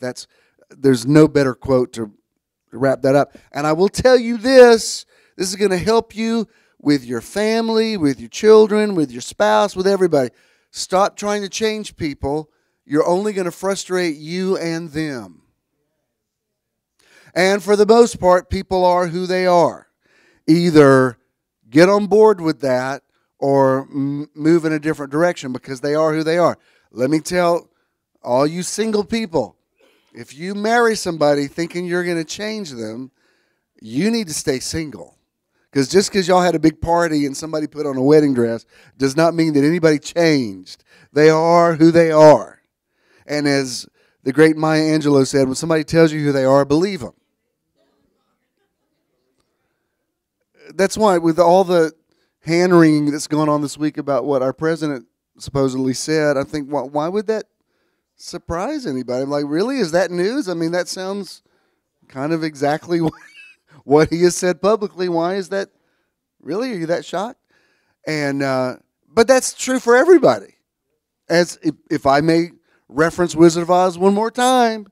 there's no better quote to wrap that up. And I will tell you this is going to help you with your family, with your children, with your spouse, with everybody. Stop trying to change people. You're only going to frustrate you and them. And for the most part, people are who they are. Either get on board with that or move in a different direction because they are who they are. Let me tell all you single people, if you marry somebody thinking you're going to change them, you need to stay single. Because just because y'all had a big party and somebody put on a wedding dress does not mean that anybody changed. They are who they are. And as the great Maya Angelou said, when somebody tells you who they are, believe them. That's why with all the hand-wringing that's going on this week about what our president supposedly said, I think, why would that surprise anybody? I'm like, really? Is that news? I mean, that sounds kind of exactly what he has said publicly. Why is that? Really? Are you that shocked? And but that's true for everybody. As if I may reference Wizard of Oz one more time,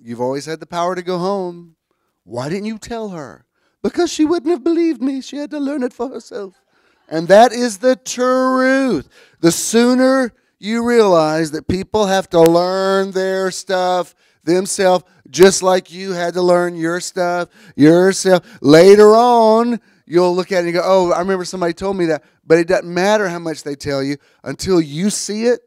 you've always had the power to go home. Why didn't you tell her? Because she wouldn't have believed me. She had to learn it for herself. And that is the truth. The sooner you realize that people have to learn their stuff themselves, just like you had to learn your stuff yourself. Later on, you'll look at it and go, oh, I remember somebody told me that. But it doesn't matter how much they tell you until you see it,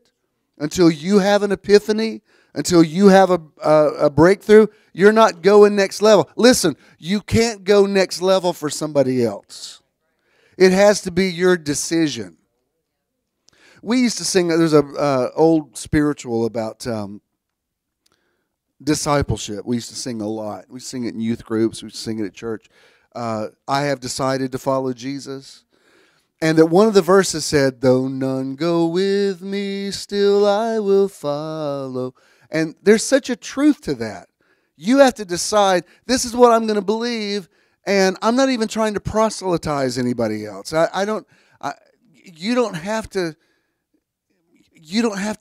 until you have an epiphany, until you have a breakthrough. You're not going next level. Listen, you can't go next level for somebody else. It has to be your decision. We used to sing, there's an old spiritual about discipleship. We used to sing a lot. We sing it in youth groups. We sing it at church. I have decided to follow Jesus. And that one of the verses said, though none go with me, still I will follow. And there's such a truth to that. You have to decide, this is what I'm going to believe, and I'm not even trying to proselytize anybody else. You don't have to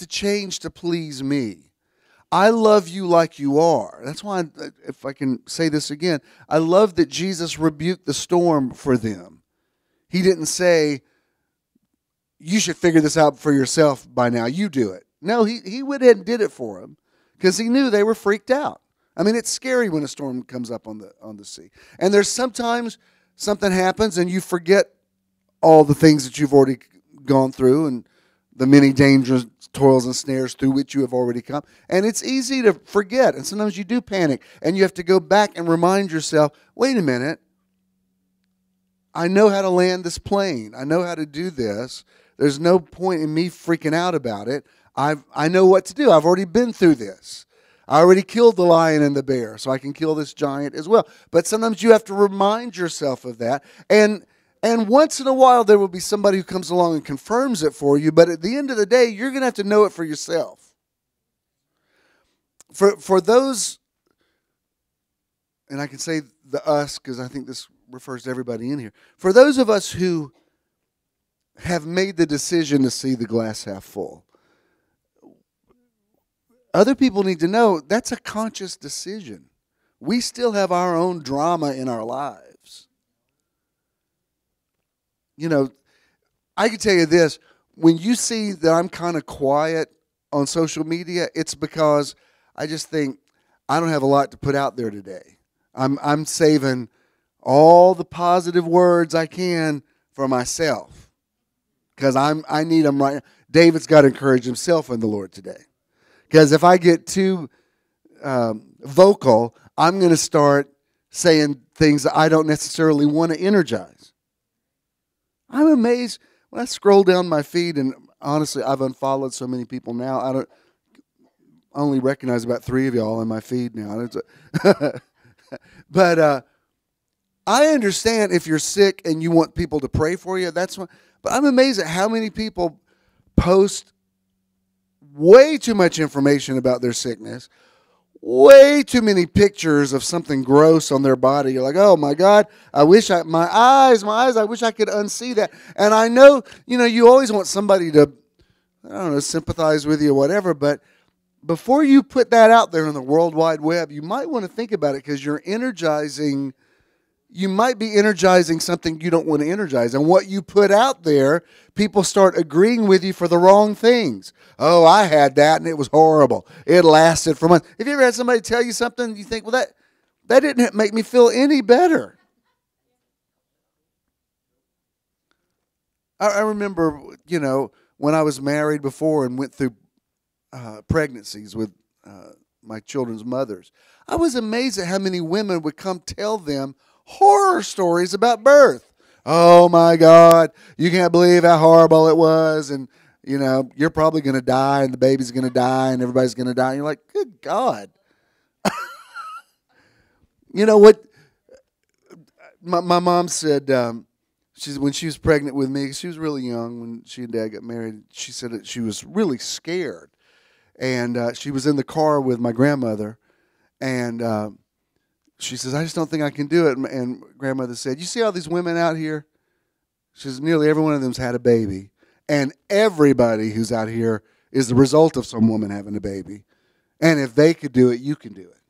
change to please me. I love you like you are. That's why, if I can say this again, I love that Jesus rebuked the storm for them. He didn't say, you should figure this out for yourself by now. You do it. No, he went ahead and did it for them because he knew they were freaked out. I mean, it's scary when a storm comes up on the sea. And there's sometimes something happens and you forget all the things that you've already gone through and the many dangers, toils, and snares through which you have already come. And it's easy to forget. And sometimes you do panic. And you have to go back and remind yourself, wait a minute. I know how to land this plane. I know how to do this. There's no point in me freaking out about it. I know what to do. I've already been through this. I already killed the lion and the bear, so I can kill this giant as well. But sometimes you have to remind yourself of that. And once in a while, there will be somebody who comes along and confirms it for you. But at the end of the day, you're going to have to know it for yourself. For those, and I can say the us because I think this refers to everybody in here. For those of us who have made the decision to see the glass half full, other people need to know that's a conscious decision. We still have our own drama in our lives. You know, I can tell you this. When you see that I'm kind of quiet on social media, it's because I just think I don't have a lot to put out there today. I'm saving all the positive words I can for myself because I need them right now. David's got to encourage himself in the Lord today. Because if I get too vocal, I'm going to start saying things that I don't necessarily want to energize. I'm amazed when I scroll down my feed, and honestly, I've unfollowed so many people now. I only recognize about 3 of y'all in my feed now. But I understand if you're sick and you want people to pray for you. That's what. But I'm amazed at how many people post way too much information about their sickness, way too many pictures of something gross on their body. You're like, oh my God, I wish my eyes, I wish I could unsee that. And I know, you always want somebody to, sympathize with you or whatever, but before you put that out there on the World Wide Web, you might want to think about it because you might be energizing something you don't want to energize. And what you put out there, people start agreeing with you for the wrong things. Oh, I had that and it was horrible. It lasted for months. Have you ever had somebody tell you something you think, well, that didn't make me feel any better? I remember, when I was married before and went through pregnancies with my children's mothers. I was amazed at how many women would come tell them horror stories about birth. Oh my God, you can't believe how horrible it was, and you're probably going to die, and the baby's going to die, and everybody's going to die. And you're like, good God. You know what? My mom said when she was pregnant with me, she was really young when she and Dad got married. She said that she was really scared, and she was in the car with my grandmother, and she says, I just don't think I can do it. And grandmother said, you see all these women out here? She says, nearly every one of them's had a baby. And everybody who's out here is the result of some woman having a baby. And if they could do it, you can do it.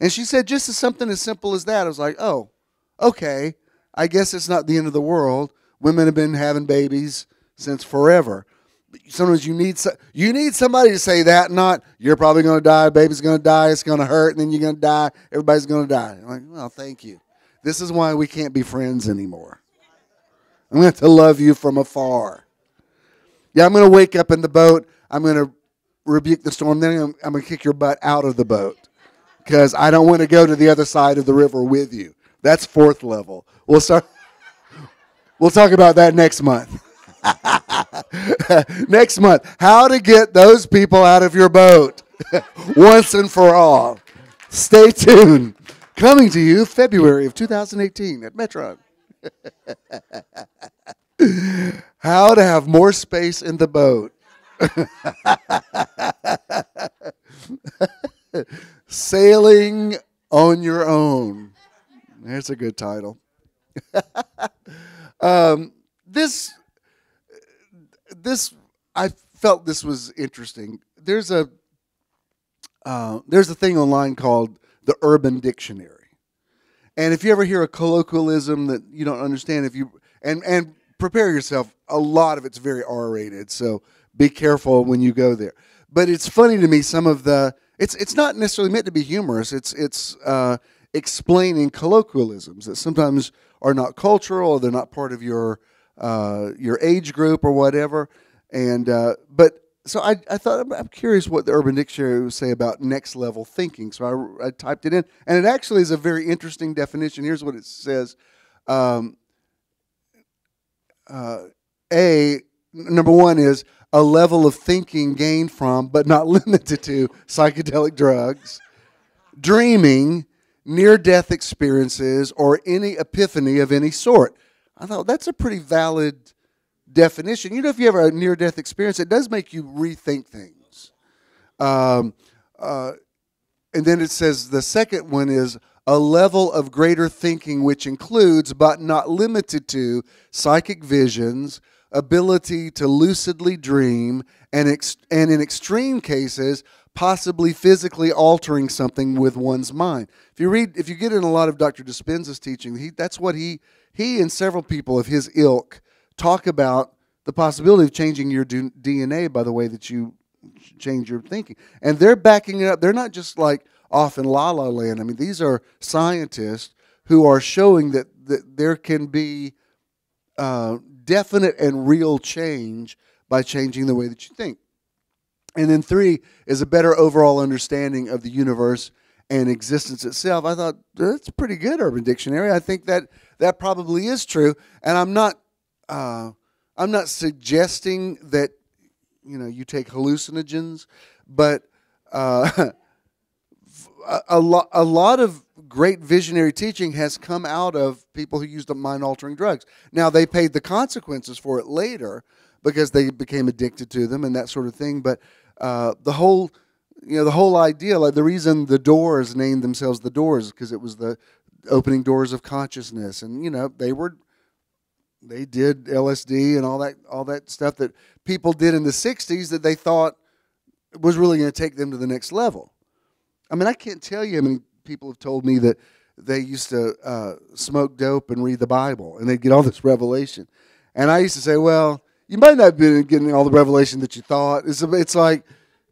And she said just something as simple as that. I was like, oh, okay. I guess it's not the end of the world. Women have been having babies since forever. Sometimes you need somebody to say that, not you're probably going to die, baby's going to die, it's going to hurt, and then you're going to die, everybody's going to die. I'm like, well, thank you. This is why we can't be friends anymore. I'm going to have to love you from afar. Yeah, I'm going to wake up in the boat. I'm going to rebuke the storm. Then I'm going to kick your butt out of the boat because I don't want to go to the other side of the river with you. That's fourth level. We'll talk about that next month. Next month, how to get those people out of your boat once and for all. Stay tuned. Coming to you February of 2018 at Metron. How to have more space in the boat. Sailing on your own. There's a good title. This I felt this was interesting. There's a thing online called the Urban Dictionary. And if you ever hear a colloquialism that you don't understand, and prepare yourself, a lot of it's very R-rated, so be careful when you go there. But it's funny to me, some of it's not necessarily meant to be humorous. It's explaining colloquialisms that sometimes are not cultural, or they're not part of your age group or whatever. And so I thought, I'm curious what the Urban Dictionary would say about next level thinking. So I typed it in, and it actually is a very interesting definition. Here's what it says. Number one is a level of thinking gained from, but not limited to, psychedelic drugs, dreaming, near-death experiences, or any epiphany of any sort. I thought that's a pretty valid definition. If you have a near-death experience, it does make you rethink things. And then it says the second one is a level of greater thinking which includes, but not limited to, psychic visions, ability to lucidly dream, and in extreme cases, possibly physically altering something with one's mind. If you get in a lot of Dr. Dispenza's teaching, that's what he and several people of his ilk talk about, the possibility of changing your DNA by the way that you change your thinking. And they're backing it up. They're not just like off in la-la land. I mean, these are scientists who are showing that there can be definite and real change by changing the way that you think. And then 3 is a better overall understanding of the universe and existence itself. I thought, that's pretty good, Urban Dictionary. I think that probably is true. And I'm not suggesting that you take hallucinogens, but a lot of great visionary teaching has come out of people who used mind-altering drugs. Now, they paid the consequences for it later because they became addicted to them and that sort of thing. But the whole idea, like the reason the Doors named themselves the Doors, because it was the opening doors of consciousness, and they did LSD and all that stuff that people did in the 60s that they thought was really going to take them to the next level. I mean, I can't tell you how many people have told me that they used to smoke dope and read the Bible, and they'd get all this revelation. And I used to say, well, you might not have been getting all the revelation that you thought. It's like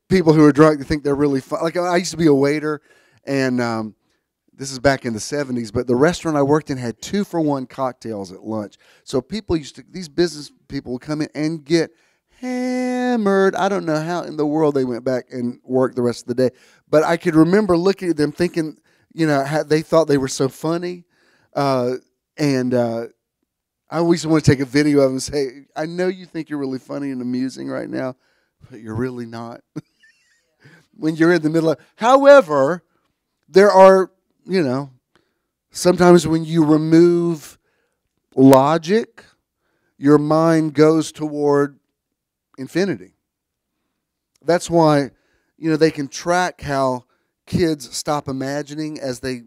people who are drunk, they think they're really fun. Like, I used to be a waiter, and this is back in the 70s, but the restaurant I worked in had 2-for-1 cocktails at lunch. So these business people would come in and get hammered. I don't know how in the world they went back and worked the rest of the day. But I could remember looking at them thinking, how they thought they were so funny. I always want to take a video of them and say, I know you think you're really funny and amusing right now, but you're really not. When you're in the middle of. However, there are, sometimes when you remove logic, your mind goes toward infinity. That's why, they can track how kids stop imagining as they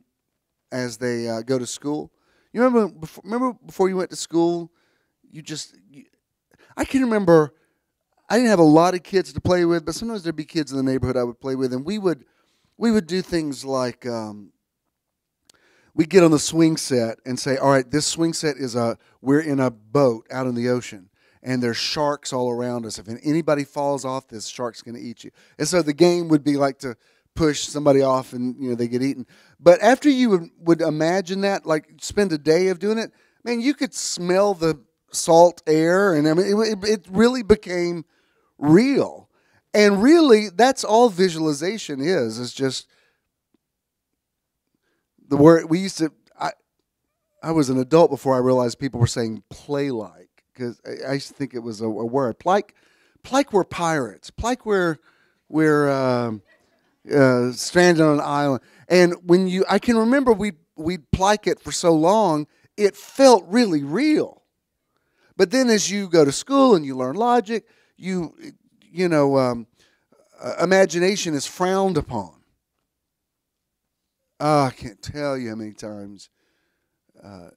go to school. You remember before you went to school, I can remember I didn't have a lot of kids to play with, but sometimes there'd be kids in the neighborhood I would play with, and we would do things like we'd get on the swing set and say, all right, this swing set we're in a boat out in the ocean, and there's sharks all around us. If anybody falls off, this shark's going to eat you. And so the game would be like to push somebody off and they get eaten. But after you would imagine that, like spend a day of doing it, man, you could smell the salt air, and I mean it really became real. And really, that's all visualization is. It's just the word we used to. I was an adult before I realized people were saying play like, because I used to think it was a word. Like we're pirates. Like we're stranded on an island. And I can remember we'd plike it for so long, it felt really real. But then as you go to school and you learn logic, imagination is frowned upon. I can't tell you how many times a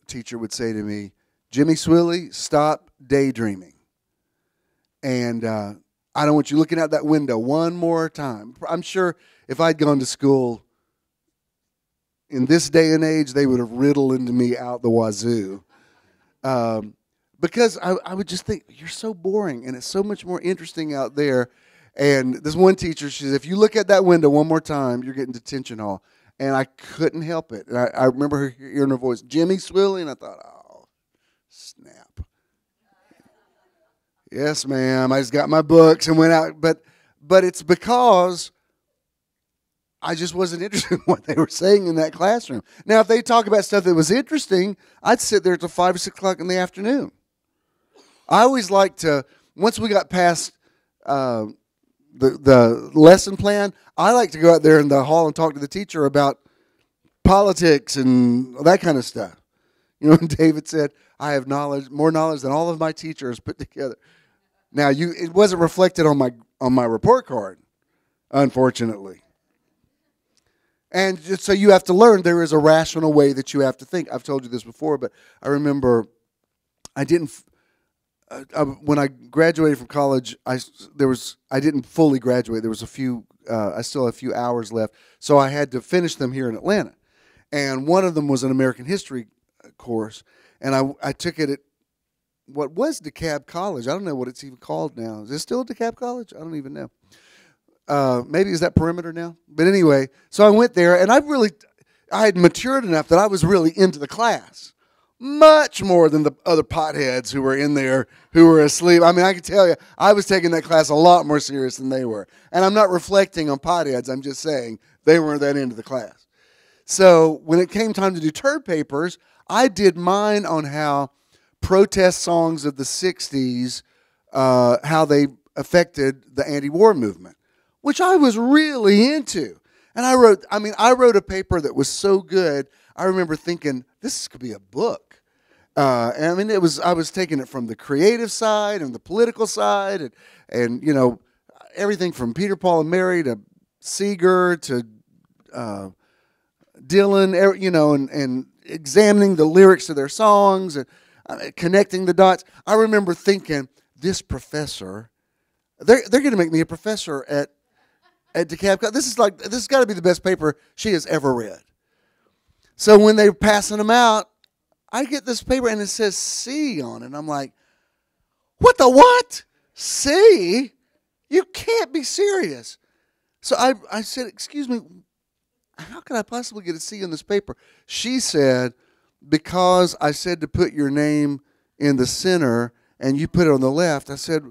teacher would say to me, Jimmy Swilley, stop daydreaming. And I don't want you looking out that window one more time. I'm sure if I'd gone to school in this day and age, they would have riddled me out the wazoo. Because I would just think, you're so boring, and it's so much more interesting out there. And this one teacher, she said, if you look at that window one more time, you're getting detention hall. And I couldn't help it. And I remember her hearing her voice, Jimmy Swilley, and I thought, oh, snap. Yes, ma'am. I just got my books and went out. But it's because I just wasn't interested in what they were saying in that classroom. Now, if they talk about stuff that was interesting, I'd sit there till 5 or 6 o'clock in the afternoon. I always liked to, once we got past the lesson plan, I like to go out there in the hall and talk to the teacher about politics and that kind of stuff. When David said, I have more knowledge than all of my teachers put together. Now, it wasn't reflected on my report card, unfortunately. And so you have to learn there is a rational way that you have to think. I've told you this before, but I remember when I graduated from college, I didn't fully graduate. There was I still had a few hours left, so I had to finish them here in Atlanta. And one of them was an American history course, and I took it at what was DeKalb College. I don't know what it's even called now. Is it still DeKalb College? I don't even know. Maybe is that Perimeter now? But anyway, so I went there, and I had matured enough that I was really into the class. Much more than the other potheads who were in there who were asleep. I mean, I can tell you, I was taking that class a lot more serious than they were. And I'm not reflecting on potheads. I'm just saying they weren't that into the class. So when it came time to do turd papers, I did mine on how protest songs of the 60s, how they affected the anti-war movement, which I was really into. And I wrote a paper that was so good, I remember thinking, this could be a book. And I was taking it from the creative side and the political side, and everything from Peter, Paul, and Mary to Seeger to Dylan, and examining the lyrics to their songs and connecting the dots. I remember thinking, this professor, they're going to make me a professor at DeKalb. This has got to be the best paper she has ever read. So when they were passing them out, I get this paper and it says C on it. And I'm like, what the what? C? You can't be serious. So I said, excuse me, how could I possibly get a C on this paper? She said, because I said to put your name in the center and you put it on the left. I said,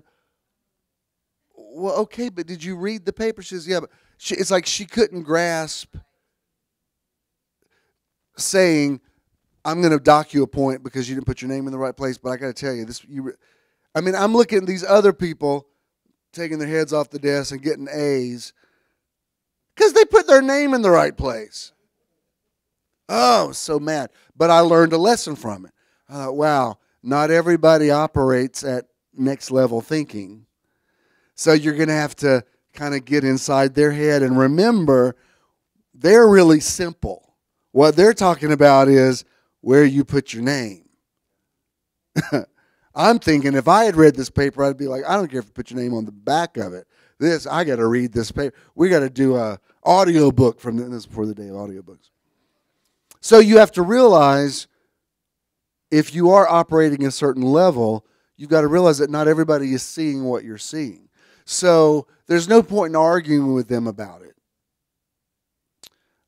well, okay, but did you read the paper? She says, yeah, but it's like she couldn't grasp saying, I'm going to dock you a point because you didn't put your name in the right place. But I got to tell you, I'm looking at these other people taking their heads off the desk and getting A's because they put their name in the right place. Oh, so mad. But I learned a lesson from it. I thought, wow, not everybody operates at next level thinking. So you're going to have to kind of get inside their head and remember they're really simple. What they're talking about is where you put your name. I'm thinking if I had read this paper, I'd be like, I don't care if you put your name on the back of it. I got to read this paper. We got to do a audio book from this before the day of audiobooks. So you have to realize if you are operating a certain level, you've got to realize that not everybody is seeing what you're seeing. So there's no point in arguing with them about it.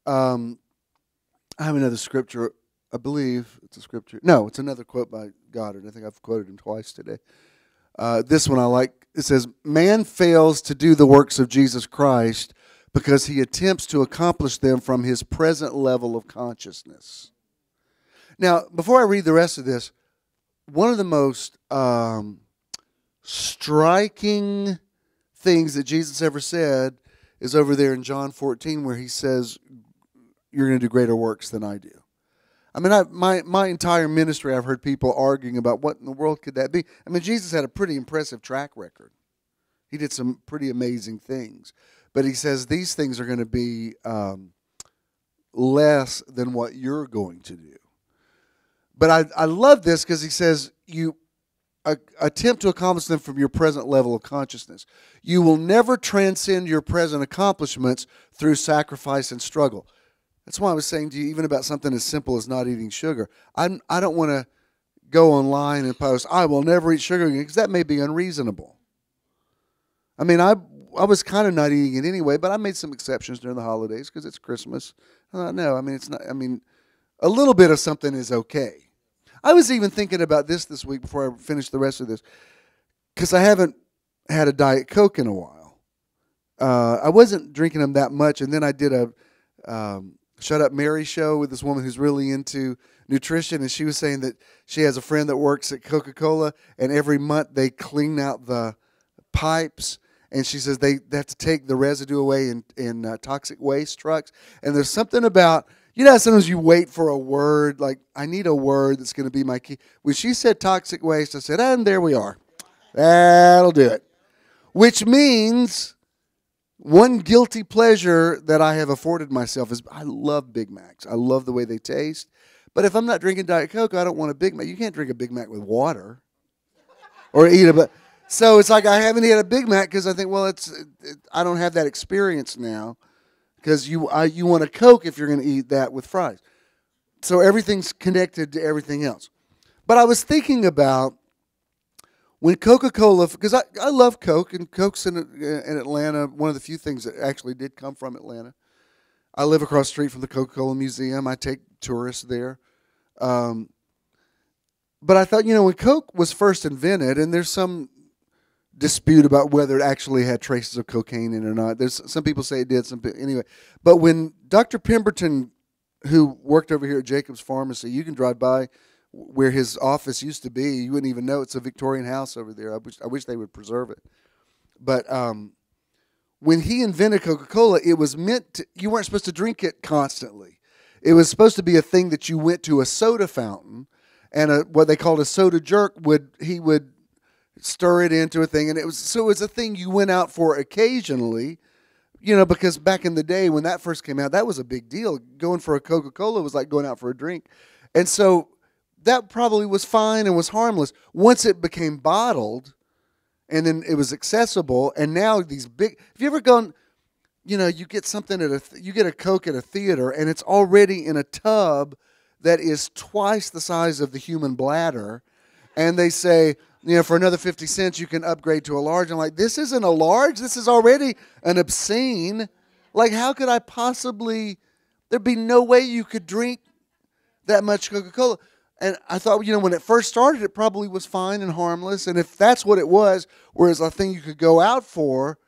I have another scripture. I believe it's a scripture. No, it's another quote by Goddard. I think I've quoted him twice today. This one I like. It says, man fails to do the works of Jesus Christ because he attempts to accomplish them from his present level of consciousness. Now, before I read the rest of this, one of the most striking things that Jesus ever said is over there in John 14 where he says, you're going to do greater works than I do. I mean, my entire ministry, I've heard people arguing about what in the world could that be. I mean, Jesus had a pretty impressive track record. He did some pretty amazing things. But he says these things are going to be less than what you're going to do. But I love this because he says you attempt to accomplish them from your present level of consciousness. You will never transcend your present accomplishments through sacrifice and struggle. That's why I was saying to you, even about something as simple as not eating sugar. I don't want to go online and post, I will never eat sugar again, because that may be unreasonable. I mean, I was kind of not eating it anyway, but I made some exceptions during the holidays because it's Christmas. I thought, no, I mean, it's not. I mean, a little bit of something is okay. I was even thinking about this week before I finished the rest of this, because I haven't had a Diet Coke in a while. I wasn't drinking them that much, and then I did a Shut Up Mary show with this woman who's really into nutrition, and she was saying that she has a friend that works at Coca-Cola, and every month they clean out the pipes, and she says they have to take the residue away in toxic waste trucks. And there's something about, you know, sometimes you wait for a word, like I need a word that's going to be my key. When she said toxic waste, I said, and there we are. That'll do it. Which means one guilty pleasure that I have afforded myself is I love Big Macs. I love the way they taste. But if I'm not drinking Diet Coke, I don't want a Big Mac. You can't drink a Big Mac with water or eat it. So it's like I haven't had a Big Mac because I think, well, I don't have that experience now because you want a Coke if you're going to eat that with fries. So everything's connected to everything else. But I was thinking about when Coca-Cola, because I love Coke, and Coke's in Atlanta, one of the few things that actually did come from Atlanta. I live across the street from the Coca-Cola Museum. I take tourists there. But I thought, you know, when Coke was first invented, and there's some dispute about whether it actually had traces of cocaine in it or not. There's some people say it did, anyway. But when Dr. Pemberton, who worked over here at Jacob's Pharmacy, you can drive by where his office used to be. You wouldn't even know it's a Victorian house over there. I wish they would preserve it. But when he invented Coca-Cola, it was meant to, you weren't supposed to drink it constantly. It was supposed to be a thing that you went to a soda fountain, and what they called a soda jerk he would stir it into a thing, and it was a thing you went out for occasionally, you know, because back in the day when that first came out, that was a big deal. Going for a Coca-Cola was like going out for a drink. And so that probably was fine and was harmless. Once it became bottled, and then it was accessible, and now these big, have you ever gone, you know, you get something you get a Coke at a theater, and it's already in a tub that is twice the size of the human bladder, and they say, you know, for another 50 cents, you can upgrade to a large. I'm like, this isn't a large. This is already an obscene. Like, how could I possibly, there'd be no way you could drink that much Coca-Cola. And I thought, when it first started, it probably was fine and harmless. And if that's what it was, whereas I think you could go out for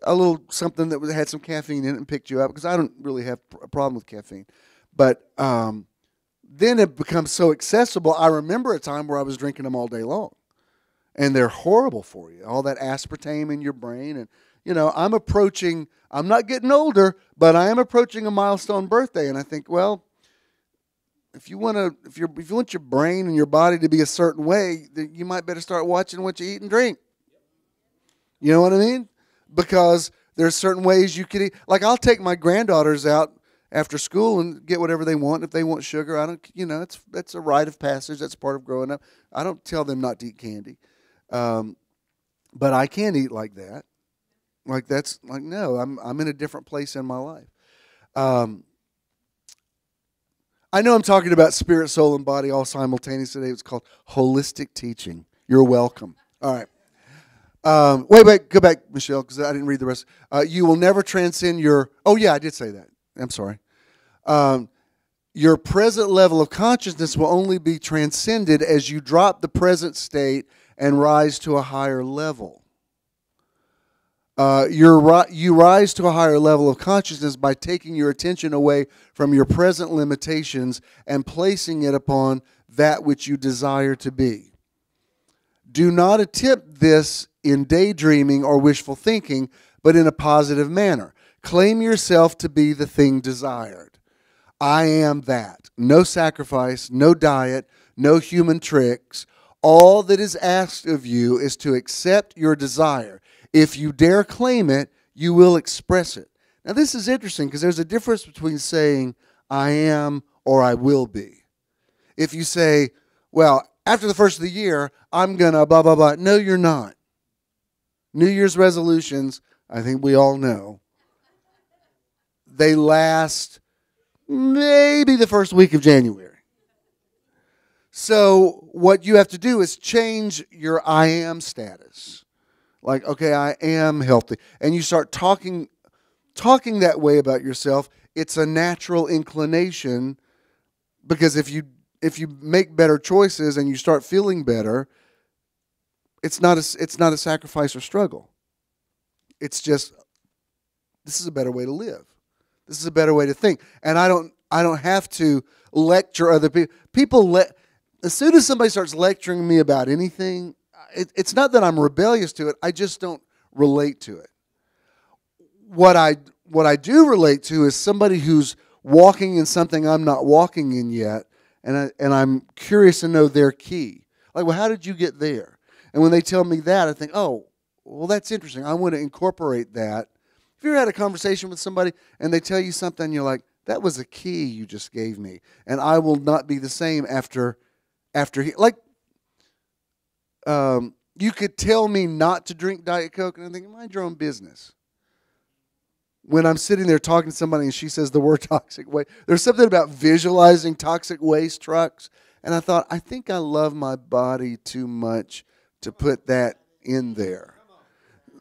a little something that had some caffeine in it and picked you up, because I don't really have a problem with caffeine. But then it becomes so accessible. I remember a time where I was drinking them all day long. And they're horrible for you. All that aspartame in your brain. And, I'm not getting older, but I am approaching a milestone birthday. And I think, well, if you want your brain and your body to be a certain way, then you might better start watching what you eat and drink. You know what I mean? Because there's certain ways you could eat. Like, I'll take my granddaughters out after school and get whatever they want. If they want sugar, I don't, that's a rite of passage. That's part of growing up. I don't tell them not to eat candy. But I can't eat like that. No, I'm in a different place in my life. I know I'm talking about spirit, soul, and body all simultaneously today. It's called holistic teaching. You're welcome. All right. Wait, go back, Michelle, because I didn't read the rest. You will never transcend your... Oh, yeah, I did say that. I'm sorry. Your present level of consciousness will only be transcended as you drop the present state and rise to a higher level. You rise to a higher level of consciousness by taking your attention away from your present limitations and placing it upon that which you desire to be. Do not attempt this in daydreaming or wishful thinking, but in a positive manner. Claim yourself to be the thing desired. I am that. No sacrifice, no diet, no human tricks. All that is asked of you is to accept your desire. If you dare claim it, you will express it. Now, this is interesting because there's a difference between saying, I am or I will be. If you say, well, after the first of the year, I'm going to blah, blah, blah. No, you're not. New Year's resolutions, I think we all know, they last maybe the first week of January. So what you have to do is change your I am status. Like, okay, I am healthy. And you start talking that way about yourself. It's a natural inclination, because if you make better choices and you start feeling better, it's not a sacrifice or struggle. It's just, this is a better way to live. This is a better way to think. And I don't have to lecture other people. As soon as somebody starts lecturing me about anything, it's not that I'm rebellious to it. I just don't relate to it. What I do relate to is somebody who's walking in something I'm not walking in yet, and I'm curious to know their key. Like, well, how did you get there? And when they tell me that, I think, oh, well, that's interesting. I want to incorporate that. If you ever had a conversation with somebody and they tell you something, you're like, that was a key you just gave me, and I will not be the same after you could tell me not to drink Diet Coke, and I'm thinking, mind your own business. When I'm sitting there talking to somebody and she says the word toxic waste, there's something about visualizing toxic waste trucks, and I thought, I think I love my body too much to put that in there.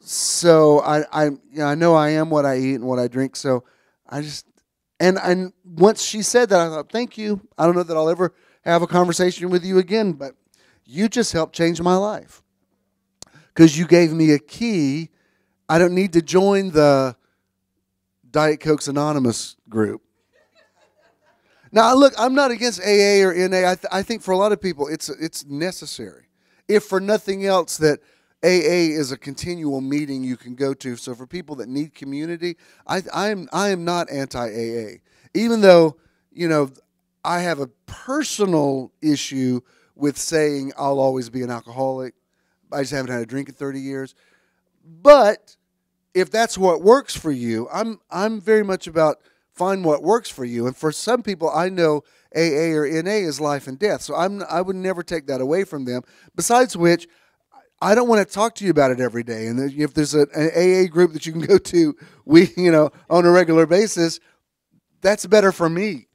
So I know I am what I eat and what I drink, so and once she said that, I thought, thank you. I don't know that I'll ever have a conversation with you again, but you just helped change my life because you gave me a key. I don't need to join the Diet Coke's Anonymous group. Now, look, I'm not against AA or NA. I think for a lot of people it's necessary. If for nothing else, that AA is a continual meeting you can go to. So for people that need community, I am not anti-AA. Even though, I have a personal issue with saying I'll always be an alcoholic. I just haven't had a drink in 30 years. But if that's what works for you, I'm very much about find what works for you. And for some people, I know AA or NA is life and death. So I would never take that away from them. Besides which, I don't want to talk to you about it every day. And if there's an AA group that you can go to, on a regular basis, that's better for me.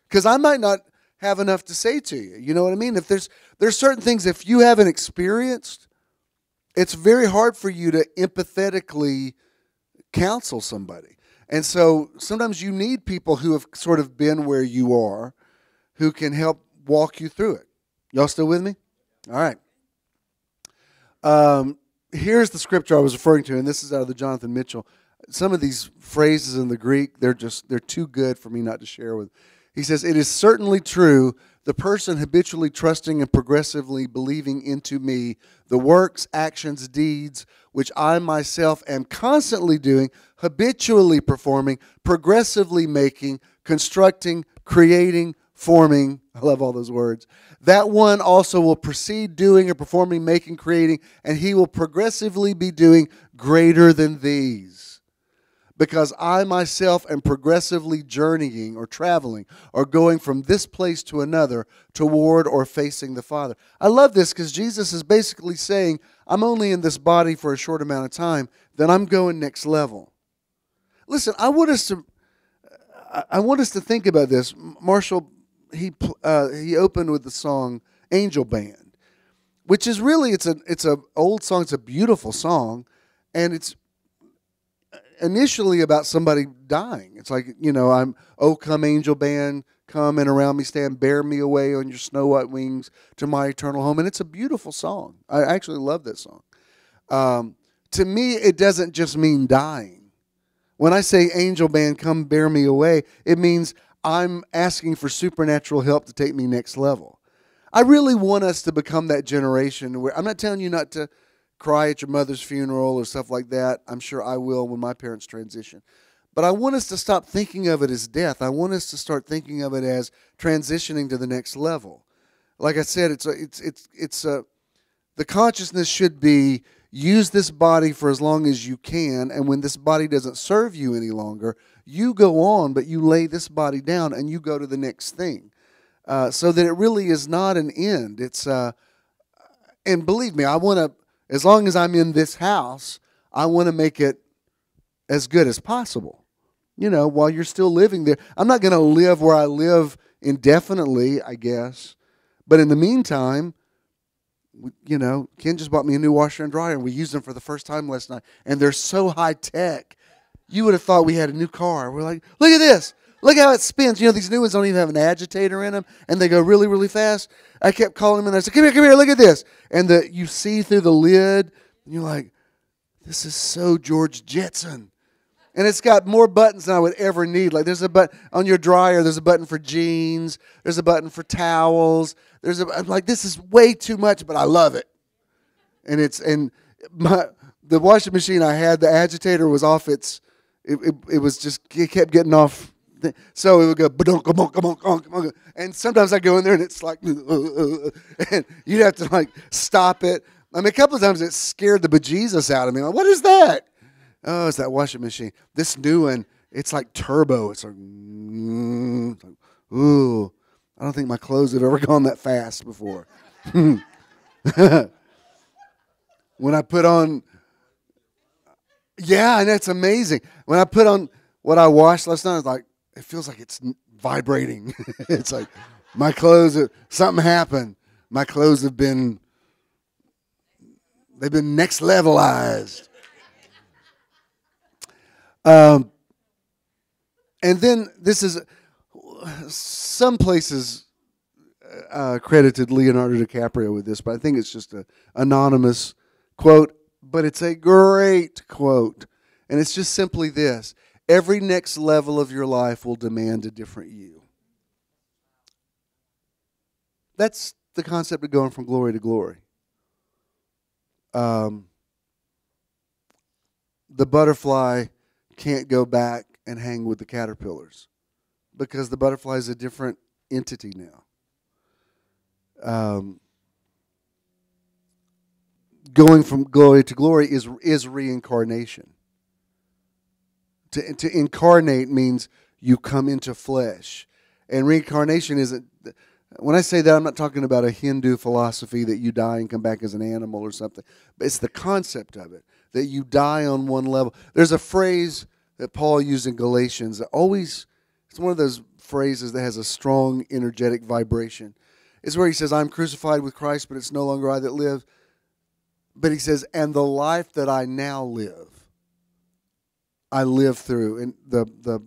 Because I might not have enough to say to you. You know what I mean? If there's certain things, if you haven't experienced, it's very hard for you to empathetically counsel somebody. And so sometimes you need people who have sort of been where you are, who can help walk you through it. Y'all still with me? All right. Here's the scripture I was referring to, and this is out of the Jonathan Mitchell. Some of these phrases in the Greek, they're too good for me not to share with. He says, "It is certainly true, the person habitually trusting and progressively believing into me, the works, actions, deeds, which I myself am constantly doing, habitually performing, progressively making, constructing, creating, forming," I love all those words, "that one also will proceed doing or performing, making, creating, and he will progressively be doing greater than these. Because I myself am progressively journeying or traveling or going from this place to another toward or facing the Father." I love this because Jesus is basically saying, I'm only in this body for a short amount of time, then I'm going next level. Listen, I want us to think about this. Marshall, he opened with the song Angel Band, which is really, it's a old song, it's a beautiful song, and it's initially about somebody dying. It's like, "Oh, come angel band, come and around me stand, bear me away on your snow white wings to my eternal home." And it's a beautiful song. I actually love this song. To me, it doesn't just mean dying. When I say angel band, come bear me away, it means I'm asking for supernatural help to take me next level. I really want us to become that generation where, I'm not telling you not to cry at your mother's funeral or stuff like that. I'm sure I will when my parents transition. But I want us to stop thinking of it as death. I want us to start thinking of it as transitioning to the next level. Like I said, the consciousness should be, use this body for as long as you can, and when this body doesn't serve you any longer, you go on, but you lay this body down and you go to the next thing. So that it really is not an end. And believe me, I want to, as long as I'm in this house, I want to make it as good as possible. While you're still living there. I'm not going to live where I indefinitely, I guess. But in the meantime, Ken just bought me a new washer and dryer, and we used them for the first time last night. And they're so high tech. You would have thought we had a new car. We're like, look at this. Look how it spins. These new ones don't even have an agitator in them, and they go really, really fast. I kept calling them, and I said, come here, look at this. And you see through the lid, and you're like, this is so George Jetson. And it's got more buttons than I would ever need. Like, there's a button on your dryer, there's a button for jeans, there's a button for towels. I'm like, this is way too much, but I love it. And the washing machine I had, the agitator was off it kept getting off. So it would go, ba-dunk, and sometimes I go in there and it's like, and you'd have to like stop it. I mean, a couple of times it scared the bejesus out of me. Like, what is that? Oh, it's that washing machine. This new one, it's like turbo. It's like, ooh, I don't think my clothes have ever gone that fast before. When I put on, yeah, and it's amazing. When I put on what I washed last night, I was like, it feels like it's vibrating. It's like my clothes, something happened. My clothes they've been next levelized. And then this is, some places credited Leonardo DiCaprio with this, but I think it's just an anonymous quote, but it's a great quote. And it's just simply this: every next level of your life will demand a different you. That's the concept of going from glory to glory. The butterfly can't go back and hang with the caterpillars because the butterfly is a different entity now. Going from glory to glory is reincarnation. To incarnate means you come into flesh. And reincarnation isn't, when I say that, I'm not talking about a Hindu philosophy that you die and come back as an animal or something. But it's the concept of it, that you die on one level. There's a phrase that Paul used in Galatians that always, it's one of those phrases that has a strong energetic vibration. It's where he says, I'm crucified with Christ, but it's no longer I that live. But he says, and the life that I now live, I live through in the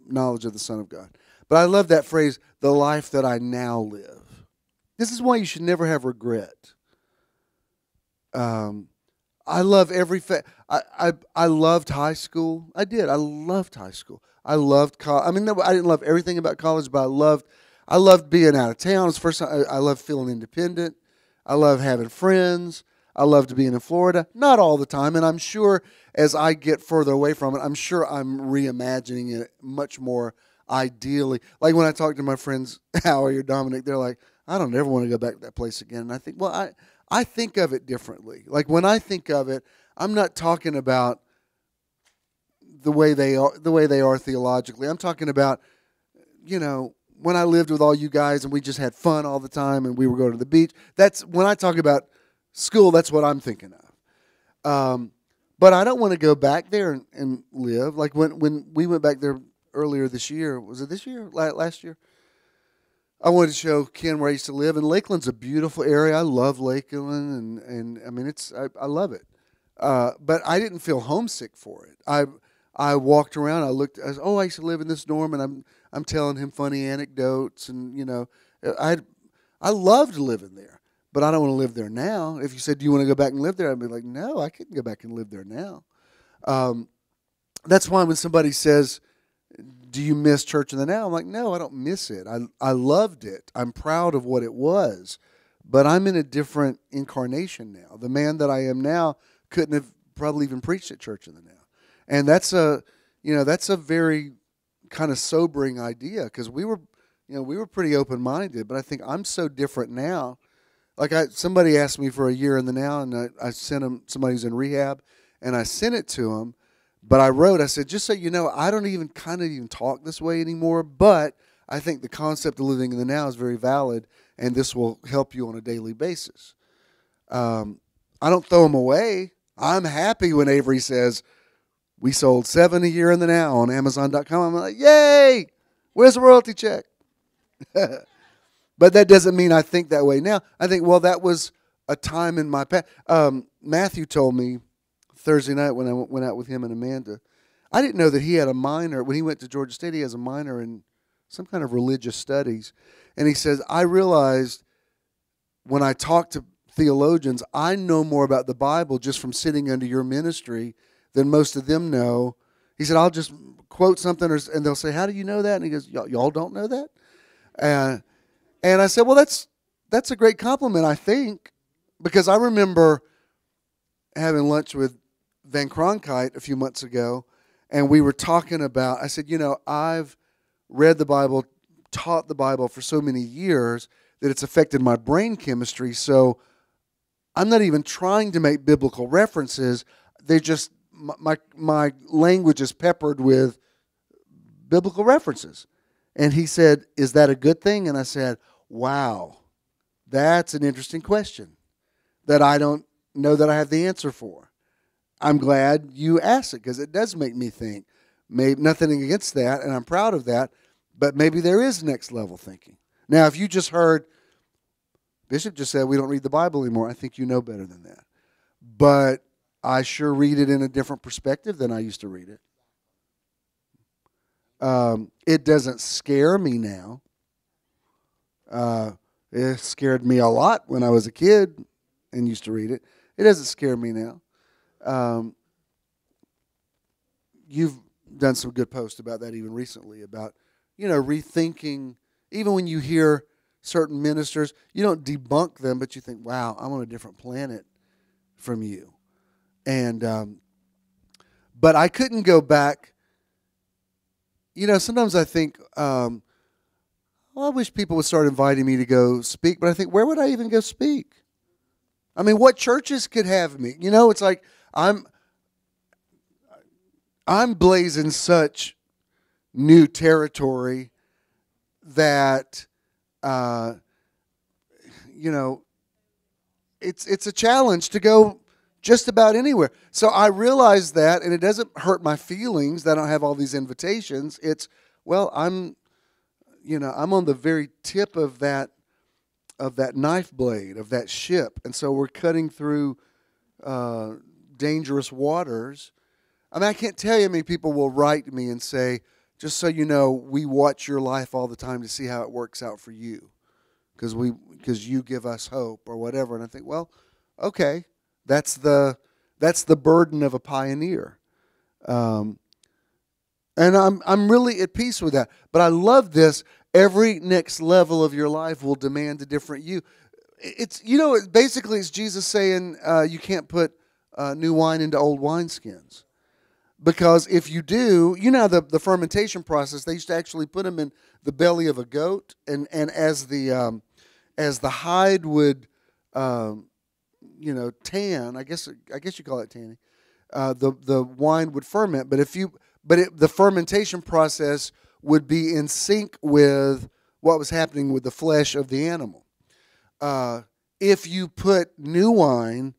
knowledge of the Son of God. But I love that phrase, the life that I now live. This is why you should never have regret. I love every I loved high school. I did. I loved high school. I loved college. I mean, no, I didn't love everything about college, but I loved being out of town. It's the first time I loved feeling independent. I loved having friends. I loved being in Florida. Not all the time, and I'm sure as I get further away from it, I'm sure I'm reimagining it much more ideally. Like when I talk to my friends, Howie or Dominic, they're like, I don't ever want to go back to that place again. And I think, well, I think of it differently. Like when I think of it, I'm not talking about the way they are theologically. I'm talking about, when I lived with all you guys and we just had fun all the time and we were going to the beach. That's when I talk about school. That's what I'm thinking of. But I don't want to go back there and live. Like when we went back there earlier this year. Was it this year? Last year? I wanted to show Ken where I used to live, and Lakeland's a beautiful area. I love Lakeland, and I mean I love it. But I didn't feel homesick for it. I walked around. I looked. I used to live in this dorm, and I'm telling him funny anecdotes, and I loved living there. But I don't want to live there now. If you said, "Do you want to go back and live there?" I'd be like, "No, I couldn't go back and live there now." That's why when somebody says, do you miss church in the now? I'm like, no, I don't miss it. I loved it. I'm proud of what it was. But I'm in a different incarnation now. The man that I am now couldn't have probably even preached at church in the now. And that's a very kind of sobering idea, because we were pretty open-minded, but I think I'm so different now. Like somebody asked me for a year in the now, and I sent him, somebody who's in rehab, and I sent it to him. But I said, just so you know, I don't even talk this way anymore, but I think the concept of living in the now is very valid, and this will help you on a daily basis. I don't throw them away. I'm happy when Avery says, we sold 7 a year in the now on Amazon.com. I'm like, yay! Where's the royalty check? But that doesn't mean I think that way now. I think, well, that was a time in my past. Matthew told me Thursday night when I went out with him and Amanda, I didn't know that he had a minor. When he went to Georgia State, he has a minor in some kind of religious studies. And he says, I realized when I talk to theologians, I know more about the Bible just from sitting under your ministry than most of them know. He said, I'll just quote something, and they'll say, how do you know that? And he goes, y'all don't know that? And I said, well, that's a great compliment, I think, because I remember having lunch with Van Cronkite a few months ago, and we were talking about, I said, I've read the Bible, taught the Bible for so many years that it's affected my brain chemistry, so I'm not even trying to make biblical references. They just, my language is peppered with biblical references. And he said, is that a good thing? And I said, wow, that's an interesting question that I don't know that I have the answer for. I'm glad you asked it, because it does make me think. Maybe nothing against that, and I'm proud of that, but maybe there is next level thinking. Now, if you just heard, Bishop just said we don't read the Bible anymore, I think you know better than that. But I sure read it in a different perspective than I used to read it. It doesn't scare me now. It scared me a lot when I was a kid and used to read it. It doesn't scare me now. You've done some good posts about that even recently, about, rethinking. Even when you hear certain ministers, you don't debunk them, but you think, wow, I'm on a different planet from you. And but I couldn't go back. Sometimes I think, I wish people would start inviting me to go speak, but I think, where would I even go speak? I mean, what churches could have me? It's like I'm blazing such new territory that, it's a challenge to go just about anywhere. So I realize that, and it doesn't hurt my feelings that I don't have all these invitations. It's, well, I'm on the very tip of that knife blade, of that ship. And so we're cutting through dangerous waters. I mean, I can't tell you how many people will write me and say, just so you know, we watch your life all the time to see how it works out for you. because you give us hope or whatever. And I think, well, okay, that's the burden of a pioneer. And I'm really at peace with that. But I love this. Every next level of your life will demand a different you. It's basically it's Jesus saying you can't put new wine into old wineskins. Because if you do, the fermentation process, they used to actually put them in the belly of a goat, and as the hide would tan, I guess you call it tanning, the wine would ferment. But the fermentation process would be in sync with what was happening with the flesh of the animal. If you put new wine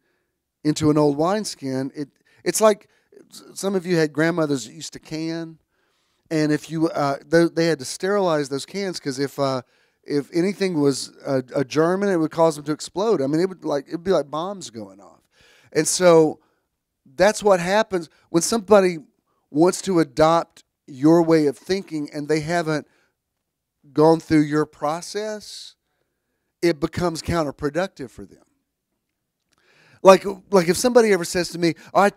into an old wineskin, it's like some of you had grandmothers that used to can, and if you they had to sterilize those cans because if anything was a germ in it, it would cause them to explode. I mean, it'd be like bombs going off. And so that's what happens when somebody wants to adopt your way of thinking and they haven't gone through your process. It becomes counterproductive for them. Like if somebody ever says to me, I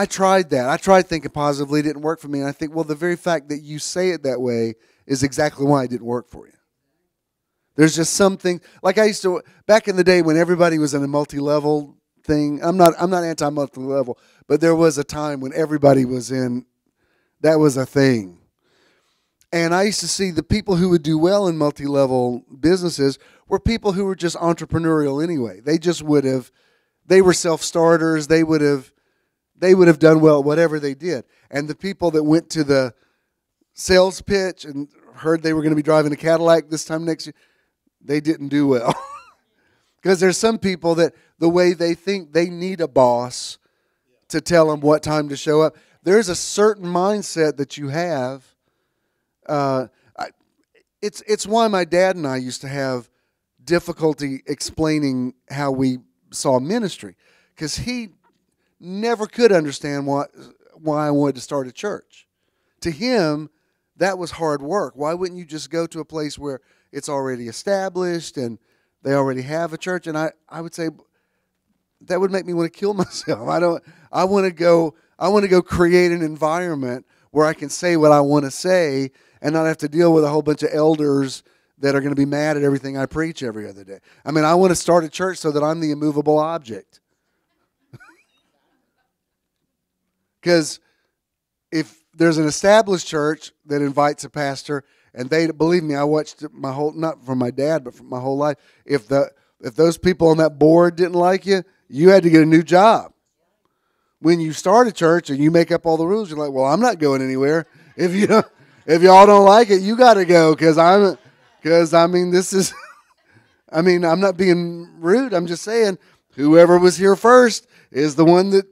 tried that. I tried thinking positively. It didn't work for me. And I think, well, the very fact that you say it that way is exactly why it didn't work for you. There's just something, like I used to, back in the day when everybody was in a multi-level thing. I'm not anti-multi-level, but there was a time when everybody was in, that was a thing. And I used to see the people who would do well in multi-level businesses were people who were just entrepreneurial anyway. They were self-starters. They would have done well at whatever they did. And the people that went to the sales pitch and heard they were going to be driving a Cadillac this time next year, they didn't do well. Because there's some people that the way they think they need a boss to tell them what time to show up. There's a certain mindset that you have. It's why my dad and I used to have difficulty explaining how we saw ministry, because he never could understand why I wanted to start a church. To him, that was hard work. Why wouldn't you just go to a place where it's already established and they already have a church? And I would say that would make me want to kill myself. I want to go create an environment where I can say what I want to say and not have to deal with a whole bunch of elders that are going to be mad at everything I preach every other day. I mean, I want to start a church so that I'm the immovable object. Because if there's an established church that invites a pastor, and they, believe me, I watched it my whole, not from my dad, but from my whole life. If those people on that board didn't like you, you had to get a new job. When you start a church and you make up all the rules, you're like, well, I'm not going anywhere. If y'all don't like it, you got to go, because this is, I'm not being rude. I'm just saying whoever was here first is the one that,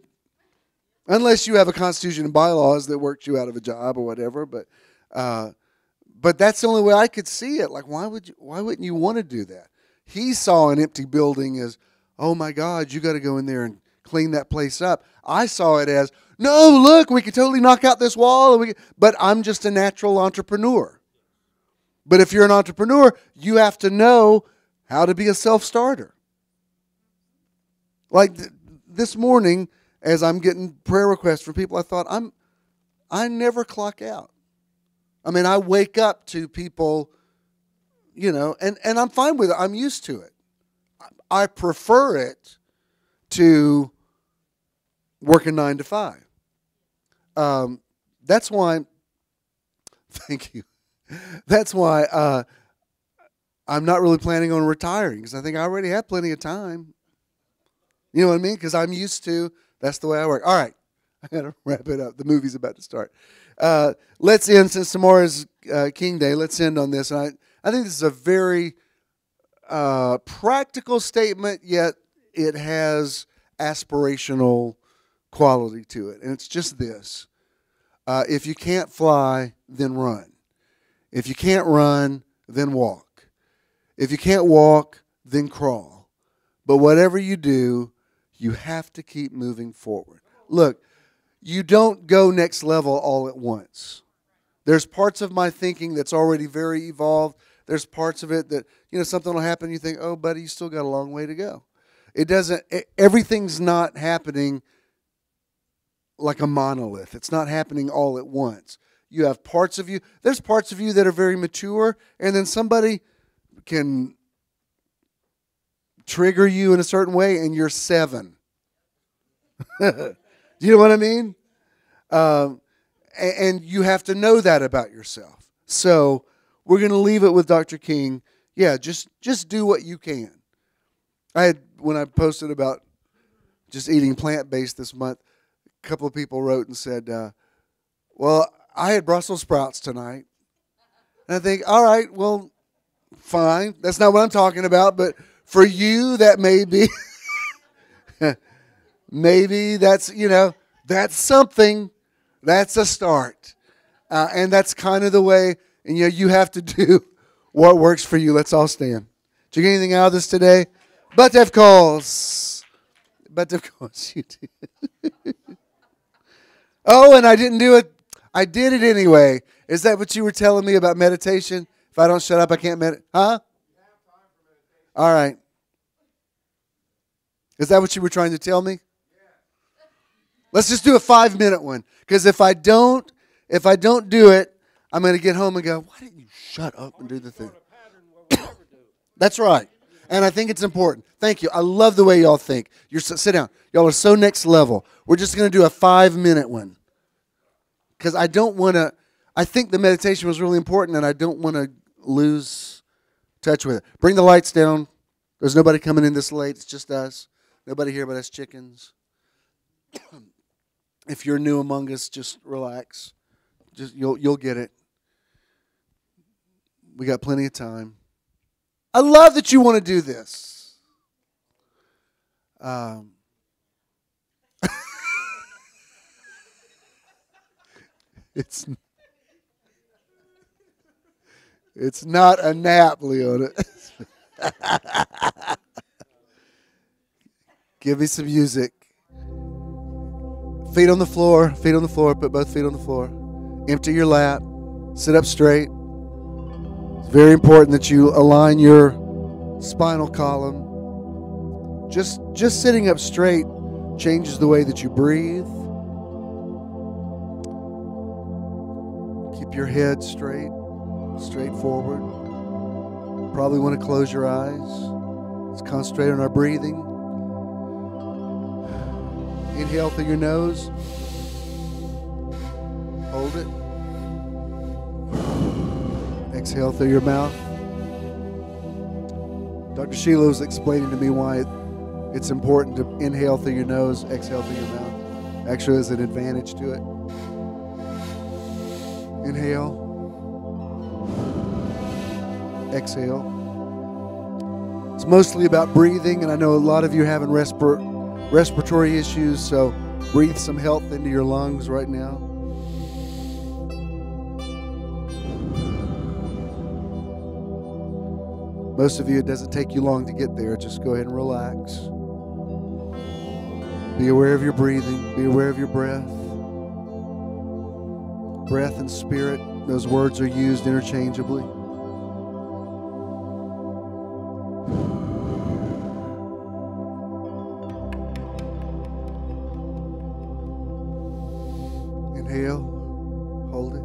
unless you have a constitution and bylaws that worked you out of a job or whatever, but that's the only way I could see it. Like, why wouldn't you want to do that? He saw an empty building as, oh my God, you got to go in there and clean that place up. I saw it as, no, look, we could totally knock out this wall. But I'm just a natural entrepreneur. But if you're an entrepreneur, you have to know how to be a self-starter. Like this morning, as I'm getting prayer requests from people, I thought, I never clock out. I mean, I wake up to people, and I'm fine with it. I'm used to it. I prefer it to working 9 to 5. That's why, thank you. That's why I'm not really planning on retiring, because I think I already have plenty of time. You know what I mean? Because I'm used to, that's the way I work. All right, I got to wrap it up. The movie's about to start. Let's end, since tomorrow's King Day, let's end on this. And I think this is a very practical statement, yet it has aspirational quality to it. And it's just this. If you can't fly, then run. If you can't run, then walk. If you can't walk, then crawl. But whatever you do, you have to keep moving forward. Look, you don't go next level all at once. There's parts of my thinking that's already very evolved. There's parts of it that, something will happen. You think, oh, buddy, you still got a long way to go. It doesn't, everything's not happening like a monolith. It's not happening all at once. You have parts of you. There's parts of you that are very mature, and then somebody can trigger you in a certain way, and you're 7. Do you know what I mean? And you have to know that about yourself. So we're going to leave it with Dr. King. Yeah, just do what you can. When I posted about just eating plant-based this month, a couple of people wrote and said, well, I had Brussels sprouts tonight. And I think, all right, well, fine. That's not what I'm talking about. But for you, that may be, maybe that's, that's something. That's a start. And that's kind of the way, and you have to do what works for you. Let's all stand. Did you get anything out of this today? But of course. You did. Oh, and I didn't do it. I did it anyway. Is that what you were telling me about meditation? If I don't shut up, I can't meditate. Huh? All right. Is that what you were trying to tell me? Let's just do a 5-minute one. Because if I don't do it, I'm going to get home and go, why didn't you shut up and do the thing? That's right. And I think it's important. Thank you. I love the way y'all think. Sit down. Y'all are so next level. We're just going to do a 5-minute one. Because I don't want to, I think the meditation was really important, and I don't want to lose touch with it. Bring the lights down. There's nobody coming in this late. It's just us. Nobody here but us chickens. If you're new among us, just relax. Just you'll get it. We got plenty of time. I love that you want to do this. It's not a nap, Leona. Give me some music. Feet on the floor. Feet on the floor. Put both feet on the floor. Empty your lap. Sit up straight. It's very important that you align your spinal column. Just sitting up straight changes the way that you breathe. Keep your head straight forward. Probably want to close your eyes. Let's concentrate on our breathing. Inhale through your nose. Hold it. Exhale through your mouth. Dr. Sheila was explaining to me why it's important to inhale through your nose, exhale through your mouth. Actually, there's an advantage to it. Inhale. Exhale. It's mostly about breathing, and I know a lot of you are having respiratory issues, so breathe some health into your lungs right now. Most of you, it doesn't take you long to get there. Just go ahead and relax. Be aware of your breathing. Be aware of your breath. Breath and spirit, those words are used interchangeably. Inhale, hold it.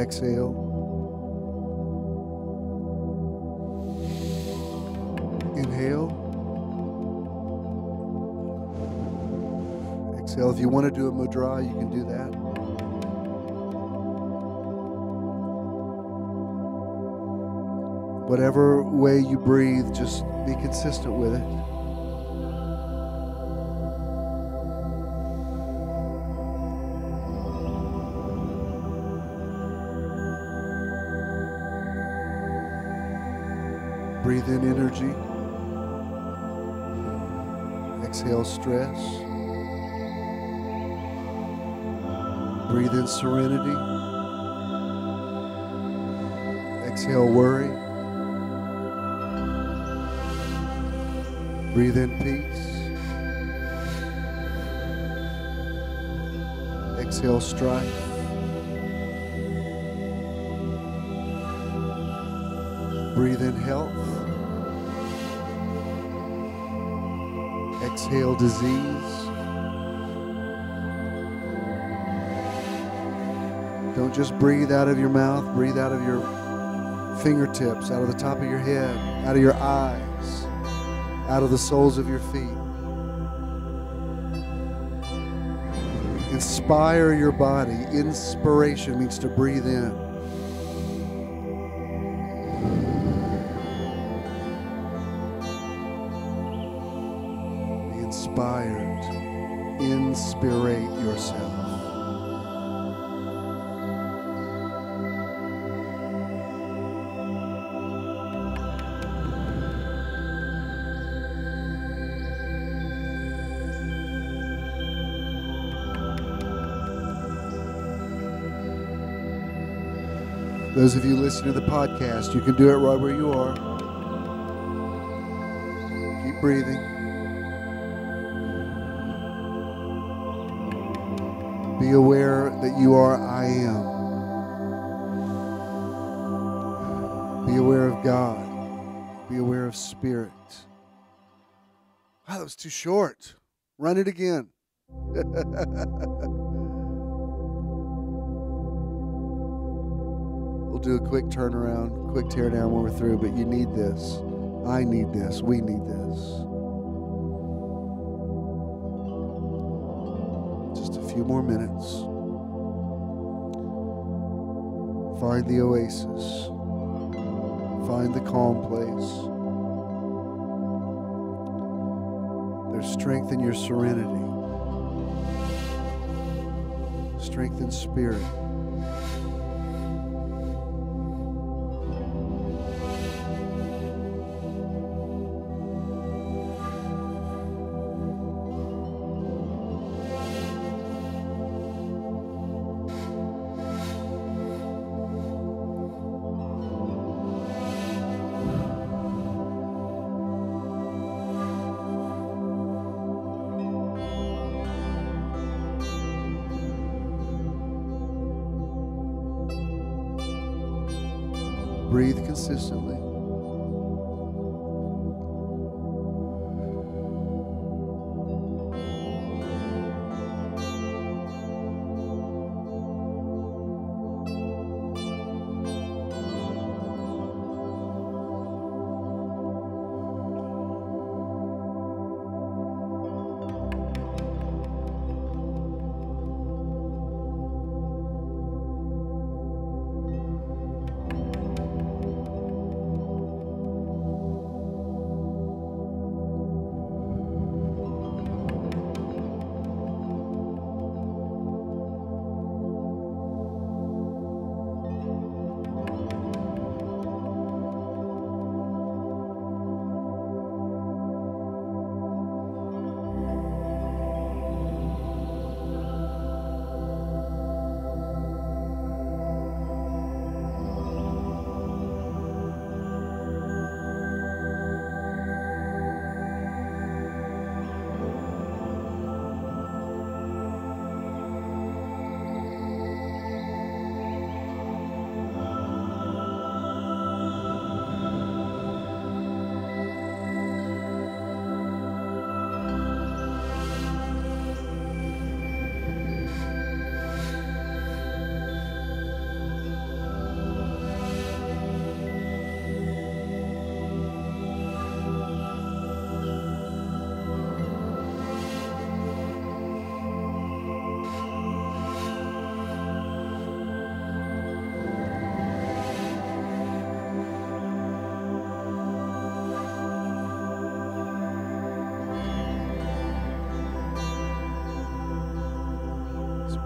Exhale. Inhale. Exhale. If you want to do a mudra, you can do that. Whatever way you breathe, just be consistent with it. Breathe in energy. Exhale stress. Breathe in serenity. Exhale worry. Breathe in peace. Exhale strife. Breathe in health. Exhale disease. Don't just breathe out of your mouth. Breathe out of your fingertips, out of the top of your head, out of your eyes, out of the soles of your feet. Inspire your body. Inspiration means to breathe in. Be inspired. Inspirate yourself. Those of you listening to the podcast, you can do it right where you are. Keep breathing. Be aware that you are I am. Be aware of God. Be aware of Spirit. Wow, that was too short. Run it again. We'll do a quick turnaround, quick tear down when we're through, but you need this. I need this. We need this. Just a few more minutes. Find the oasis. Find the calm place. There's strength in your serenity. Strength in spirit. Breathe consistently.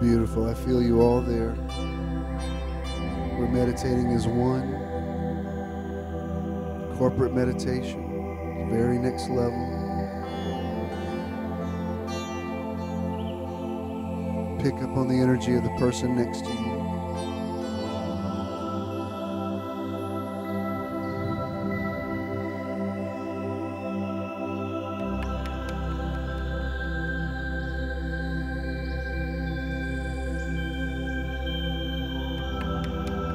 Beautiful. I feel you all there. We're meditating as one. Corporate meditation. Very next level. Pick up on the energy of the person next to you.